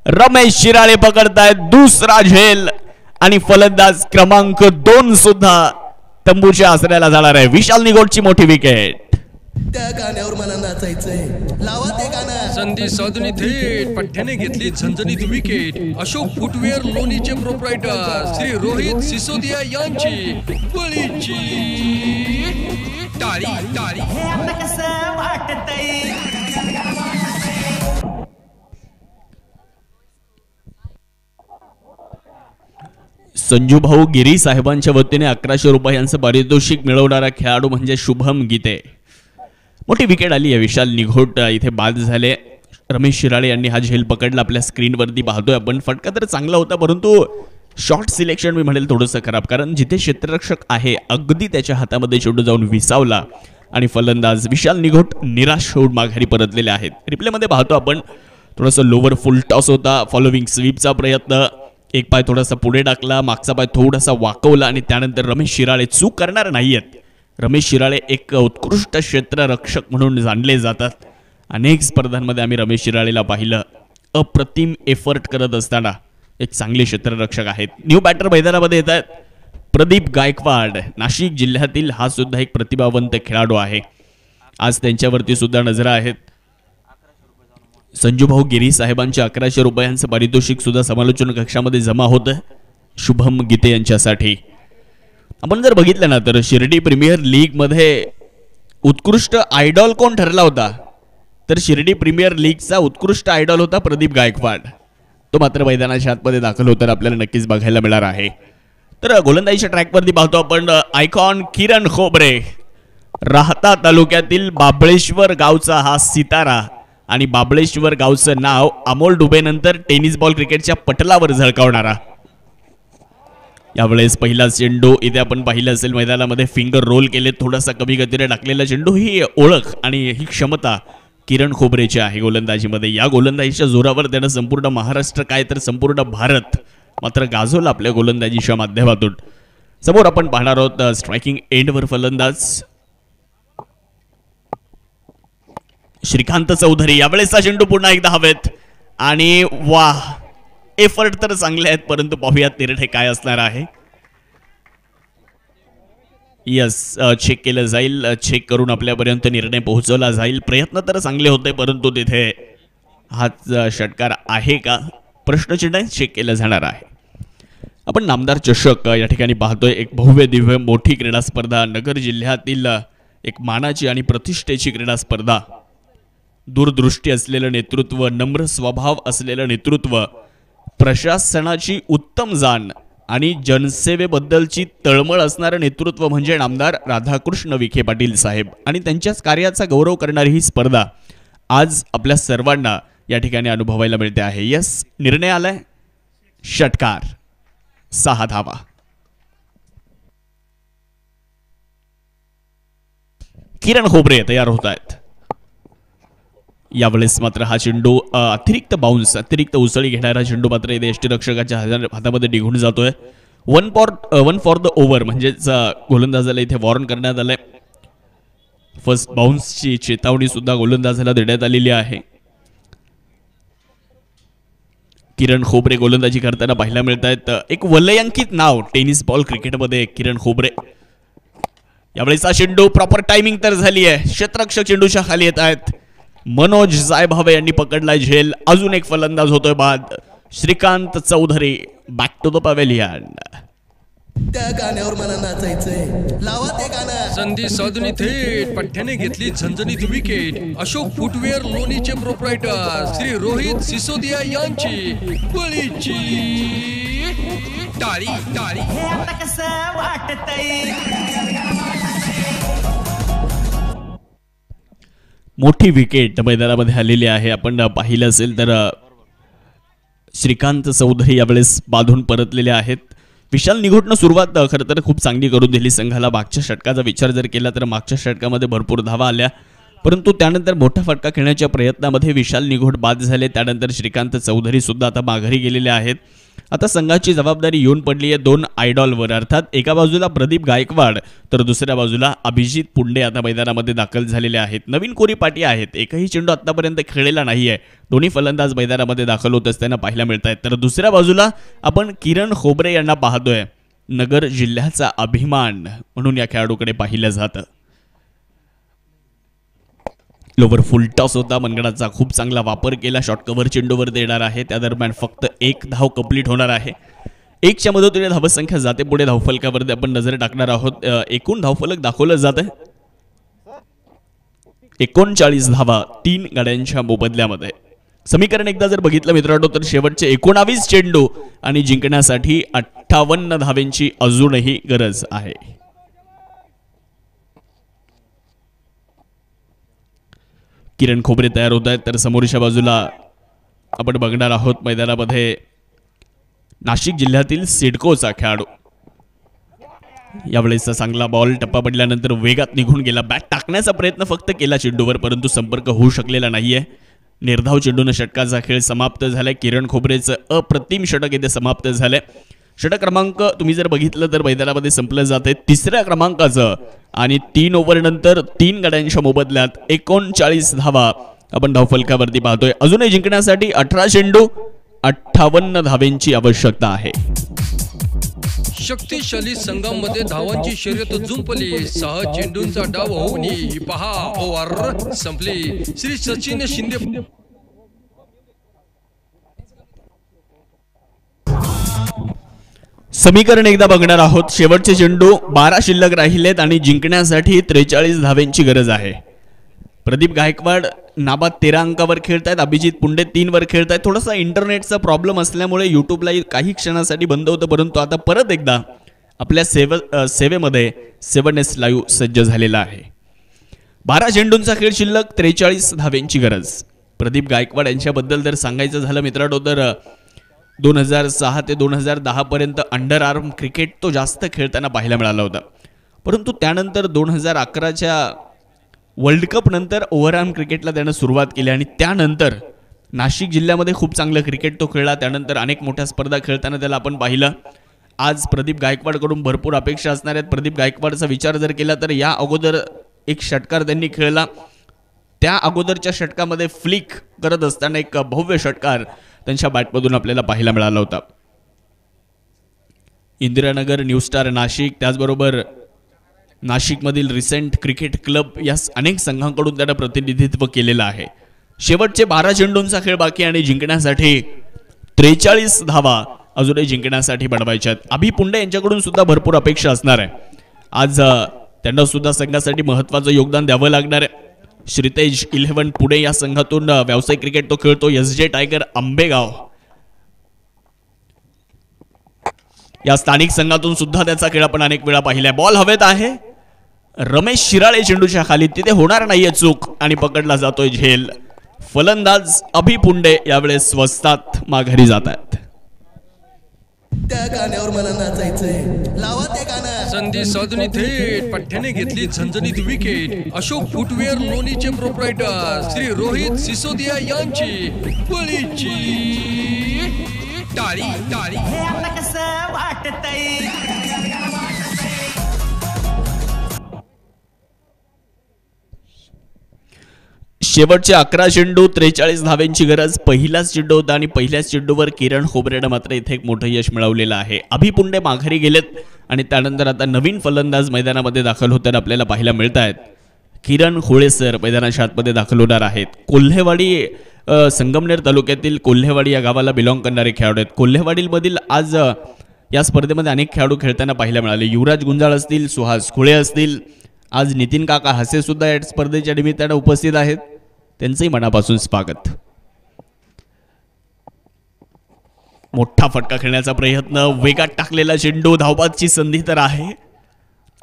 रमेश शिराळे पकडतायत दुसरा झेल आणि फलंदाज क्रमांक 2 सुद्धा तंबूच्या आसऱ्याला जाणार आहे. विशाल निघोडची मोठी विकेट. त्या गाण्यावर मला नाचायचंय, लावा ते गाणं. संधी साधून थेट पठ्याने घेतली झणझणीत विकेट. अशोक फुटवेअर लोणीचे प्रोप्रायटर श्री रोहित सिसोदिया यांची बळीची टाळी. संजूभाऊ गिरी साहेबांच्या वतीने 1100 रुपयांचं पारितोषिक मिळवणारा खेळाडू म्हणजे शुभम गीते. मोठी विकेट आली आहे. विशाल निघोड इथे बाद झाले. रमेश शिराळे यांनी हा झेल पकडला. आपल्या स्क्रीनवरती पाहतोय आपण. फटका तर चांगला होता, परंतु शॉर्ट सिलेक्शन मी म्हणेल थोडंसं खराब, कारण जिथे क्षेत्ररक्षक आहे अगदी त्याच्या हातामध्ये चेंडू जाऊन विसावला आणि फलंदाज विशाल निघोड निराश होऊन माघारी परतलेले आहेत. रिप्लेमध्ये पाहतो आपण. थोडंसं लोवर फुल टॉस होता. फॉलोविंग स्वीपचा प्रयत्न. एक पाय थोडासा पुढे टाकला, मागचा पाय थोडासा वाकवला आणि त्यानंतर रमेश शिराळे चूक करणार नाहीयेत. रमेश शिराळे एक उत्कृष्ट क्षेत्ररक्षक म्हणून जाणले जातात. अनेक स्पर्धांमध्ये आम्ही रमेश शिराळेला पाहिलं. अप्रतिम एफर्ट करत असताना एक चांगले क्षेत्ररक्षक आहेत. न्यू बॅटर मैदानामध्ये येत आहेत प्रदीप गायकवाड. नाशिक जिल्ह्यातील हा सुद्धा एक प्रतिभावंत खेळाडू आहे. आज त्यांच्यावरती सुद्धा नजरा आहेत. संजूभाऊ गिरी साहेबांच्या 1100 रुपयांचं पारितोषिक सुद्धा समालोचन कक्षामध्ये जमा होतं शुभम गीते यांच्यासाठी. आपण जर बघितलं ना तर शिर्डी प्रीमियर लीग मध्ये उत्कृष्ट आयडॉल कोण ठरला होता, तर शिर्डी प्रीमियर लीगचा उत्कृष्ट आयडॉल होता प्रदीप गायकवाड. तो मात्र मैदानाच्या आतमध्ये दाखल होताना आपल्याला नक्कीच बघायला मिळणार आहे. तर गोलंदाजीच्या ट्रॅकवरती पाहतो आपण आयकॉन किरण खोबरे. राहता तालुक्यातील बाबळेश्वर गावचा हा सितारा आणि बाबळेश्वर गावचं नाव अमोल डुबे नंतर टेनिस बॉल क्रिकेटच्या पटलावर झळकावणारा. यावेळेस पहिला चेंडू इथे आपण पाहिलं असेल मैदानामध्ये फिंगर रोल केले, थोडासा कमी गतीने टाकलेला चेंडू. ही ओळख आणि ही क्षमता किरण खोबरेची आहे गोलंदाजीमध्ये. या गोलंदाजीच्या जोरावर त्यानं संपूर्ण महाराष्ट्र काय तर संपूर्ण भारत मात्र गाजवला आपल्या गोलंदाजीच्या माध्यमातून. समोर आपण पाहणार आहोत स्ट्रायकिंग एंडवर फलंदाज श्रीकांत चौधरी. यावेळेसचा चेंडू पुन्हा एकदा हवेत आणि वाह, एफर्ट तर चांगले आहेत, परंतु पाहूयात निर्णय काय असणार आहे. यस, चेक केलं जाईल. चेक करून आपल्यापर्यंत निर्णय पोहोचवला जाईल. प्रयत्न तर चांगले होते, परंतु तिथे हाच षटकार आहे का प्रश्नचिन्ह चेक केलं जाणार आहे. आपण नामदार चषक या ठिकाणी पाहतोय. एक भव्य दिव्य मोठी क्रीडा स्पर्धा, नगर जिल्ह्यातील एक मानाची आणि प्रतिष्ठेची क्रीडा स्पर्धा. दूरदृष्टी असलेलं नेतृत्व, नम्र स्वभाव असलेलं नेतृत्व, प्रशासनाची उत्तम जाण आणि जनसेवेबद्दलची तळमळ असणारं नेतृत्व म्हणजे नामदार राधाकृष्ण विखे पाटील साहेब. आणि त्यांच्याच कार्याचा गौरव करणारी ही स्पर्धा आज आपल्या सर्वांना या ठिकाणी अनुभवायला मिळते आहे. यस, निर्णय आलाय, षटकार, 6 धावा. किरण खोबरे तयार होत आहेत. यावेळेस मात्र हा चेंडू अतिरिक्त बाउन्स, अतिरिक्त उसळी घेणारा चेंडू मात्र इथे यष्टीरक्षकाच्या हातामध्ये निघून जातोय. वन फॉर द ओव्हर म्हणजेच गोलंदाजाला इथे वॉर्न करण्यात आलंय. फर्स्ट बाउन्सची चेतावणी सुद्धा गोलंदाजाला देण्यात आलेली आहे. किरण खोबरे गोलंदाजी करताना पाहायला मिळत आहेत. एक वलयांकित नाव टेनिस बॉल क्रिकेटमध्ये किरण खोबरे. यावेळेस हा चेंडू प्रॉपर टायमिंग तर झाली आहे. क्षेत्ररक्षक चेंडूच्या खाली येत आहेत. मनोज जायभावे यांनी पकडलाय झेल. अजून एक फलंदाज होतोय बाद. Shrikant Chaudhari back to the pavilion. त्या गाण्यावर मला नाचायचंय, लावा ते गाणं. संधी साधून थेट पठ्ठ्याने घेतली झणझणीत विकेट. अशोक फुटवेअर लोणीचे प्रोप्रायटर श्री रोहित सिसोदिया यांची बळीची टाळी टाळी. मोठी विकेट मैदानामध्ये आलेली आहे. आपण पाहिलं असेल तर श्रीकांत चौधरी यावेळेस बांधून परतलेले आहेत. विशाल निघोटनं सुरुवात खरं तर खूप चांगली करून दिली संघाला. मागच्या षटकाचा विचार जर केला तर मागच्या षटकामध्ये भरपूर धावा आल्या, परंतु त्यानंतर मोठा फटका खेळण्याच्या प्रयत्नामध्ये विशाल निघोट बाद झाले. त्यानंतर श्रीकांत चौधरी सुद्धा आता माघारी गेलेले आहेत. आता संघाची जबाबदारी येऊन पडली आहे दोन आयडॉलवर. अर्थात एका बाजूला प्रदीप गायकवाड तर दुसऱ्या बाजूला अभिजित पुंडे आता मैदानामध्ये दाखल झालेले आहेत. नवीन कोरी पाटी आहेत. एकही चेंडू आतापर्यंत खेळलेला नाही आहे. दोन्ही फलंदाज मैदानामध्ये दाखल होत असताना पाहायला मिळत आहेत. तर दुसऱ्या बाजूला आपण किरण खोबरे यांना पाहतोय. नगर जिल्ह्याचा अभिमान म्हणून या खेळाडूकडे पाहिलं जातं. लोवर फुल टॉस होता. मनगडाचा खूप चांगला वापर केला. शॉर्ट कव्हर चेंडूवर देणार आहे. त्या दरम्यान फक्त एक धाव कंप्लीट होणार आहे. एकच्या मदतीने धावसंख्या जाते पुढे. धावफलकावरती आपण नजर टाकणार आहोत. एकूण धावफलक दाखवलं जात आहे 39 धावा 3 गाड्यांच्या मोबदल्यामध्ये. समीकरण एकदा जर बघितलं मित्रांनो तर शेवटचे 19 चेंडू आणि जिंकण्यासाठी 58 धावेंची अजूनही गरज आहे. किरण खोबरे तयार होत आहेत. तर समोरच्या बाजूला आपण बघणार आहोत मैदानामध्ये नाशिक जिल्ह्यातील सिडकोचा खेळाडू. यावेळेसचा चांगला बॉल टप्पा पडल्यानंतर वेगात निघून गेला. बॅट टाकण्याचा प्रयत्न फक्त केला चेंडूवर, परंतु संपर्क होऊ शकलेला नाहीये. निर्धाव चेंडूनं षटकाचा खेळ समाप्त झालाय. किरण खोबरेचं अप्रतिम षटक इथे समाप्त झालंय. षटक क्रमांक तुम्ही जर बघितलं तर मैदानामध्ये संपलं जाते 3ऱ्या क्रमांकाचं आणि 3 ओव्हर नंतर 3 गाड्यांच्या मोबदल्यात 39 धावा आपण धावफलकावरती पाहतोय. अजूनही जिंकण्यासाठी 18 चेंडू 58 धावेंची आवश्यकता आहे. शक्तिशाली संघामध्ये धावांची शर्यत जुंपली. 6 चेंडूंचा डाव होऊन ही पहा ओव्हर संपली. श्री सचिन शिंदे समीकरण एकदा बघणार आहोत. शेवटचे चेंडू 12 शिल्लक राहिलेत आणि जिंकण्यासाठी 43 धावेंची गरज आहे. प्रदीप गायकवाड नाबाद 13 अंकावर खेळतायत. अभिजित पुंडे 3 वर खेळतायत. थोडासा इंटरनेटचा प्रॉब्लेम असल्यामुळे युट्यूबला काही क्षणासाठी बंद होतं, परंतु आता परत एकदा आपल्या सेवेमध्ये 7S लाईव्ह सज्ज झालेला आहे. 12 चेंडूंचा खेळ शिल्लक 43 धावेंची गरज. प्रदीप गायकवाड यांच्याबद्दल जर सांगायचं झालं मित्रांनो तर 2006 ते 2010 पर्यंत अंडर आर्म क्रिकेट तो जास्त खेळताना पाहायला मिळाला होता, परंतु त्यानंतर 2011च्या वर्ल्ड कप नंतर ओव्हरआर्म क्रिकेटला त्यानं सुरुवात केली आणि त्यानंतर नाशिक जिल्ह्यामध्ये खूप चांगलं क्रिकेट तो खेळला. त्यानंतर अनेक मोठ्या स्पर्धा खेळताना त्याला आपण पाहिलं. आज प्रदीप गायकवाडकडून भरपूर अपेक्षा असणार आहेत. प्रदीप गायकवाडचा विचार जर केला तर या अगोदर एक षटकार त्यांनी खेळला. त्या अगोदरच्या षटकामध्ये फ्लिक करत असताना एक भव्य षटकार त्यांच्या बॅटमधून आपल्याला पाहायला मिळाला होता. इंदिरानगर, न्यू स्टार नाशिक, त्याचबरोबर नाशिकमधील रिसेंट क्रिकेट क्लब या अनेक संघांकडून त्यानं प्रतिनिधित्व केलेलं आहे. शेवटचे 12 चेंडूंचा खेळ बाकी आणि जिंकण्यासाठी 43 धावा अजूनही जिंकण्यासाठी बनवायच्या आहेत. अभि पुंडे यांच्याकडून सुद्धा भरपूर अपेक्षा असणार आहे. आज त्यांना सुद्धा संघासाठी महत्त्वाचं योगदान द्यावं लागणार आहे. श्रीतेज 11 पुणे या संघातून व्यावसायिक क्रिकेट तो खेळतो. SJ टायगर आंबेगाव या स्थानिक संघातून सुद्धा त्याचा खेळ आपण अनेक वेळा पाहिलाय. बॉल हवेत आहे. रमेश शिराळे चेंडूच्या खाली, तिथे होणार नाहीये चूक आणि पकडला जातोय झेल. फलंदाज अभि पुंडे यावेळेस स्वस्तात माघारी जात आहेत. त्या गाण्यावर मला नाचायचंय. लावा ते गाणं. संधी साधून थेट पठ्ठ्याने घेतली झणझणीत विकेट. अशोक फुटवेअर लोणीचे प्रोप्रायटर श्री रोहित सिसोदिया यांची बळीची टाळी टाळी. शेवटचे 11 चेंडू 43 धाव्यांची गरज. पहिलाच चेंडू होता आणि पहिल्याच चेंडूवर किरण खोबरेनं मात्र इथे एक मोठं यश मिळवलेलं आहे. अभिपुंडे माघारी गेलेत आणि त्यानंतर आता नवीन फलंदाज मैदानामध्ये दाखल होताना आपल्याला पाहायला मिळत आहेत. किरण खोळेसर मैदानाच्या आतमध्ये दाखल होणार आहेत. कोल्हेवाडी संगमनेर तालुक्यातील कोल्हेवाडी या गावाला बिलॉंग करणारे खेळाडू आहेत. कोल्हेवाडीमधील आज या स्पर्धेमध्ये अनेक खेळाडू खेळताना पाहायला मिळाले. युवराज गुंजाळ असतील, सुहास खुळे असतील, आज नितीन काका हसे सुद्धा या स्पर्धेच्या निमित्तानं उपस्थित आहेत. त्यांचंही मनापासून स्वागत. मोठा फटका खेळण्याचा प्रयत्न, वेगात टाकलेला चेंडू, धावबादची संधी तर आहे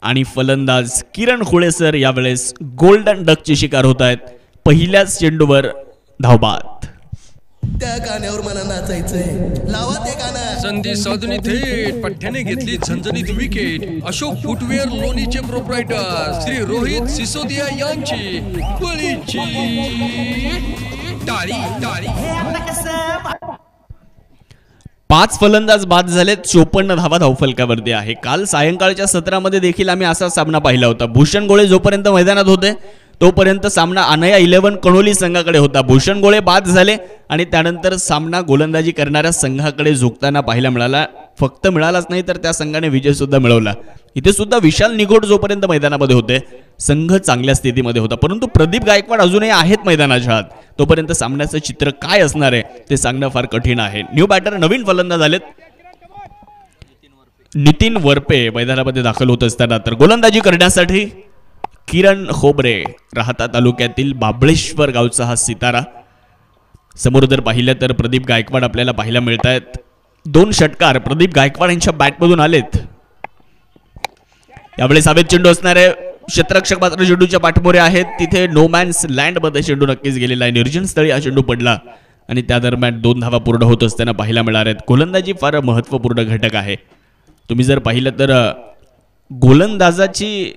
आणि फलंदाज किरण खोळेसर यावेळेस गोल्डन डकची शिकार होत आहेत. पहिल्याच चेंडूवर धावबाद. त्या गाण्यावर मला नाचायचंय. लावा ते गाणं. संधी साधून थेट पठ्ठ्याने घेतली झणझणीत विकेट. अशोक फुटवेअर लोणीचे प्रोप्रायटर श्री रोहित सिसोदिया यांची बळीची टाळी टाळी. 5 फलंदाज बाद झालेत. 54 धावा धावफलकावरती आहे. काल सायंकाळच्या सत्रामध्ये देखील आम्ही असा सामना पाहिला होता. भूषण गोळे जोपर्यंत मैदानात होते तोपर्यंत सामना अनया 11 कणोली संघाकडे होता. भूषण गोळे बाद झाले आणि त्यानंतर सामना गोलंदाजी करणाऱ्या संघाकडे झुकताना पाहायला मिळाला. फक्त मिळालाच नाही तर त्या संघाने विजय सुद्धा मिळवला. इथे सुद्धा विशाल निगोड जोपर्यंत मैदानामध्ये होते संघ चांगल्या स्थितीमध्ये होता. परंतु प्रदीप गायकवाड अजूनही आहेत मैदानाच्या आत. तोपर्यंत सामन्याचं चित्र काय असणार आहे ते सांगणं फार कठीण आहे. न्यू बॅटर नवीन फलंदाज आलेत. नितीन वरपे मैदानामध्ये दाखल होत असताना तर गोलंदाजी करण्यासाठी किरण खोबरे, राहता तालुक्यातील बाबळेश्वर गावचा हा सितारा. समोर जर पाहिलं तर प्रदीप गायकवाड आपल्याला पाहायला मिळत आहेत. 2 षटकार प्रदीप गायकवाड यांच्या बॅटमधून आलेत. यावेळेस हवेत चेंडू असणार आहे. क्षेत्ररक्षक मात्र चेंडूच्या पाठमोरे आहेत. तिथे नो मॅन्स लँड मध्ये चेंडू नक्कीच गेलेला आहे. निर्जन स्थळी हा चेंडू पडला आणि त्या दरम्यान 2 धावा पूर्ण होत असताना पाहायला मिळणार आहेत. गोलंदाजी फार महत्त्वपूर्ण घटक आहे. तुम्ही जर पाहिलं तर गोलंदाजाची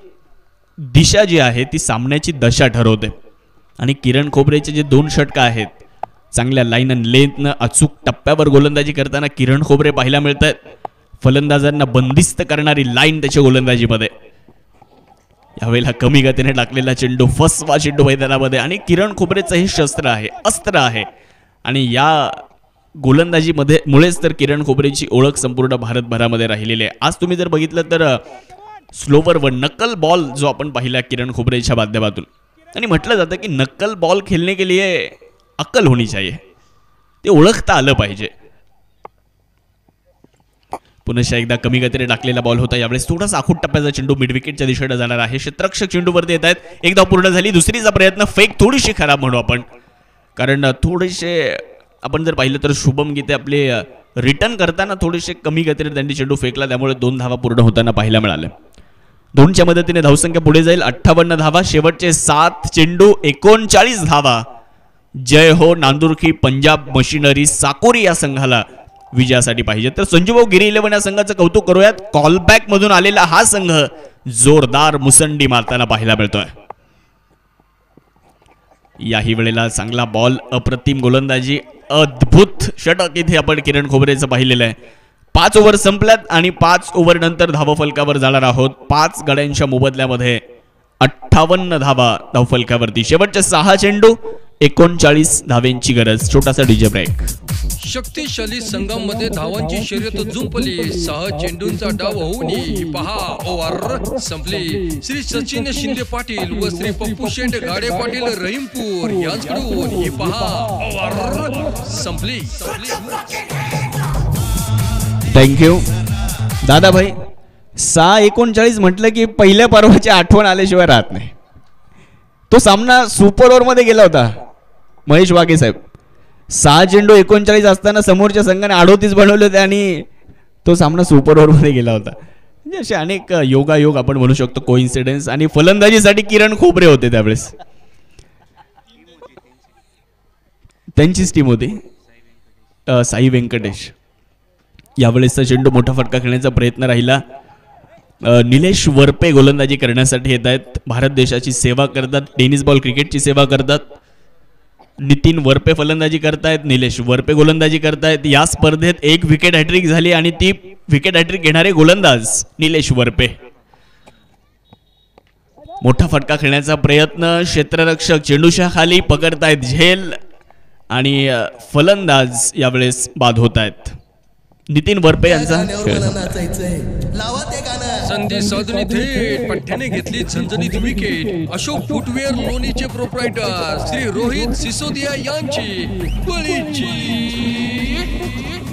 दिशा जी आहे ती सामन्याची दशा ठरवते आणि किरण खोबरेचे जे 2 षटका आहेत चांगल्या लाईन अँड लेंथनं अचूक टप्प्यावर गोलंदाजी करताना किरण खोबरे पाहायला मिळत आहेत. फलंदाजांना बंदिस्त करणारी लाईन त्याच्या गोलंदाजीमध्ये. यावेळेला कमी गतीने टाकलेला चेंडू, फसवा चेंडू मैदानामध्ये आणि किरण खोबरेचं हे शस्त्र आहे, अस्त्र आहे आणि या गोलंदाजीमध्ये मुळेच तर किरण खोबरेची ओळख संपूर्ण भारतभरामध्ये राहिलेली आहे. आज तुम्ही जर बघितलं तर स्लोवर व नक्कल बॉल जो आपण पाहिला किरण खोबरेच्या माध्यमातून आणि म्हटलं जातं की नक्कल बॉल खेलने के लिए अक्कल होनी चाहिए. ते ओळखता आलं पाहिजे. पुन्हा एकदा कमी गतीने टाकलेला बॉल होता. यावेळेस थोडासा आखूट टप्प्याचा चेंडू मिड विकेटच्या दिशेने जाणार आहे. क्षेत्ररक्षक चेंडूवरती येत आहेत. एकदा पूर्ण झाली. दुसरीचा प्रयत्न फेक थोडीशी खराब म्हणू आपण, कारण थोडेसे आपण जर पाहिलं तर शुभम गीते आपले रिटर्न करताना थोडेसे कमी गतीने त्यांनी चेंडू फेकला, त्यामुळे 2 धावा पूर्ण होताना पाहायला मिळाल्या. 2च्या मदतीने धावसंख्या पुढे जाईल. 58 धावा. शेवटचे 7 चेंडू 39 धावा. जय हो नांदुरकी पंजाब मशिनरी साकोरी या संघाला विजयासाठी पाहिजे. तर संजूभाऊ गिरी 11 या संघाचं कौतुक करूयात. कॉलबॅक मधून आलेला हा संघ जोरदार मुसंडी मारताना पाहायला मिळतोय. याही वेळेला चांगला बॉल, अप्रतिम गोलंदाजी, अद्भुत षटक इथे आपण किरण खोबरेचं पाहिलेलं आहे. 5 ओव्हर संपल्यात आणि 5 ओव्हर नंतर धावफलकावर जाणार आहोत. 5 गड्यांच्या मोबदल्यामध्ये 58 धावा धावफलकावरती. शेवटचे 6 चेंडू 39 धाव्यांची गरज. छोटासा डीजे ब्रेक. शक्तिशाली संघामध्ये धावांची शर्यत जुंपली. 6 चेंडूंचा डाव होऊन ही पहा ओव्हर संपली. श्री सचिन शिंदे पाटील व श्री पप्पू शेंड गाडे पाटील रहीमपूर यांच्याकडून ही पहा ओव्हर संपली. थँक्यू दादाभाई. 6:39 म्हटलं की पहिल्या पर्वाची आठवण आल्याशिवाय राहत नाही. तो सामना सुपर ओव्हर मध्ये गेला होता महेश वाघे साहेब. 6 चेंडू 39 असताना समोरच्या संघाने 38 बनवले होते आणि तो सामना सुपर ओव्हर मध्ये गेला होता. म्हणजे असे अनेक योगायोग आपण म्हणू शकतो, कोइन्सिडन्स. आणि फलंदाजीसाठी किरण खोबरे होते त्यावेळेस, त्यांचीच टीम होती. साई व्यंकटेश. यावेळेसचा चेंडू मोठा फटका खेळण्याचा प्रयत्न राहिला. निलेश वरपे गोलंदाजी करण्यासाठी येत आहेत. भारत देशाची सेवा करतात, टेनिस बॉल क्रिकेटची सेवा करतात. नितीन वरपे फलंदाजी करतायत, निलेश वरपे गोलंदाजी करतायत. या स्पर्धेत एक विकेट हॅट्रिक झाली आणि ती विकेट हॅट्रिक घेणारे गोलंदाज निलेश वरपे. मोठा फटका खेळण्याचा प्रयत्न, क्षेत्ररक्षक चेंडूच्या खाली पकडतायत झेल आणि फलंदाज यावेळेस बाद होत आहेत. नितीन वरपे यांचा खेळ नाचायचंय, लावा ते गाणं. संधी साधून थेट पठ्ठ्याने घेतली झणझणीत विकेट. अशोक फुटवेअर लोणीचे प्रोप्रायटर श्री रोहित सिसोदिया यांची बळीची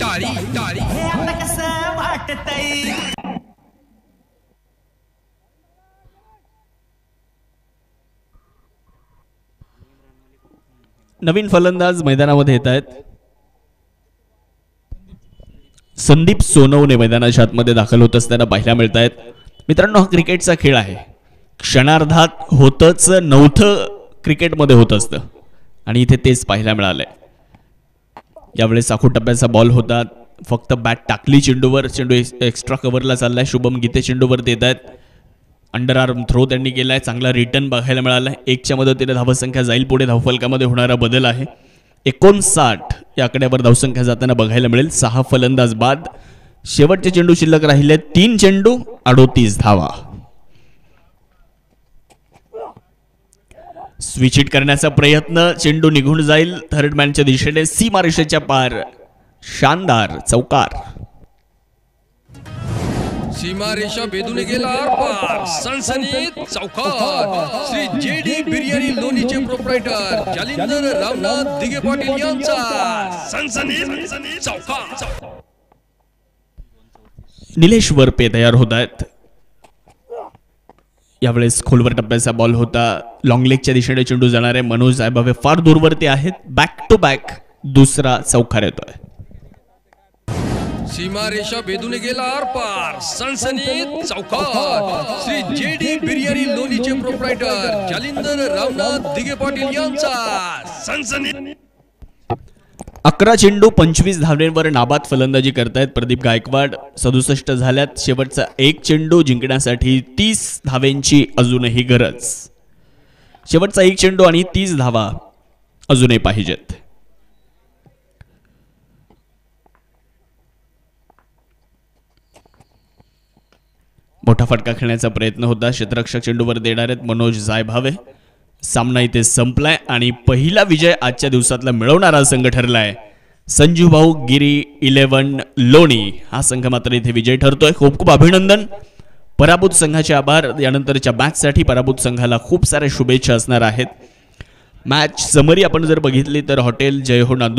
टाळी टाळी. नवीन फलंदाज मैदानामध्ये येत आहेत. संदीप सोनवणे मैदानाच्या आतमध्ये दाखल होत असताना पाहायला मिळत आहेत. मित्रांनो, हा क्रिकेटचा खेळ आहे. क्षणार्धात होतच नव्हतं क्रिकेटमध्ये होत असतं आणि इथे तेच पाहायला मिळालंय. यावेळेस आखूड टप्प्याचा बॉल होता. फक्त बॅट टाकली चेंडूवर, चेंडू एक्स्ट्रा कव्हरला चाललाय. शुभम गीते चेंडूवर देत आहेत. अंडर आर्म थ्रो त्यांनी केलाय. चांगला रिटर्न बघायला मिळालाय. 1च्या मदतीने धावसंख्या जाईल पुढे. धावफलकामध्ये होणारा बदल आहे. 59 या आकड्यावर धावसंख्या जाताना बघायला मिळेल. 6 फलंदाज बाद. शेवटचे चेंडू शिल्लक राहिले 3 चेंडू 38 धावा. स्विच हिट करण्याचा प्रयत्न, चेंडू निघून जाईल थर्ड मॅनच्या दिशेने. सीमारेषेच्या पार शानदार चौकार. सीमारेषा भेदून गेला आरपार. सनसनीत चौकार. श्री JD बिर्याणी लोणीचे प्रोप्रायटर जालिंदर रामनाथ दिगे पाटील यांचा सनसनीत चौकार. निलेश वरपे तयार होत आहेत. यावेळेस खोलवर टप्प्याचा बॉल होता. लॉंग लेगच्या दिशेने चेंडू जाणार आहे. मनोज साहेबावे फार दूरवरती आहेत. बॅक टू बॅक दुसरा चौकार येतोय. सीमारेषा भेदून गेला आरपार. सनसनीत चौकार. श्री JD बिर्याणी लोणीचे प्रोप्रायटर जालिंदर रामनाथ दिगे पाटील यांचा सनसनीत. 11 चेंडू 25 धावांवर नाबाद फलंदाजी करतायत प्रदीप गायकवाड. 67 झाल्यात. शेवटचा एक चेंडू जिंकण्यासाठी 30 धावांची अजूनही गरज. शेवटचा एक चेंडू आणि 30 धावा अजूनही पाहिजेत. मोठा फटका खेळण्याचा प्रयत्न होता. क्षेत्ररक्षक चेंडूवर देणार आहेत मनोज जायभावे. सामना इथे संपलाय आणि पहिला विजय आजच्या दिवसातला मिळवणारा संघ ठरलाय संजू भाऊ गिरी 11 लोणी. हा संघ मात्र इथे विजय ठरतोय. खूप खूप अभिनंदन. पराभूत संघाचे आभार. यानंतरच्या मॅचसाठी पराभूत संघाला खूप साऱ्या शुभेच्छा असणार आहेत. मॅच समरी आपण जर बघितली तर हॉटेल जय हो नांदूर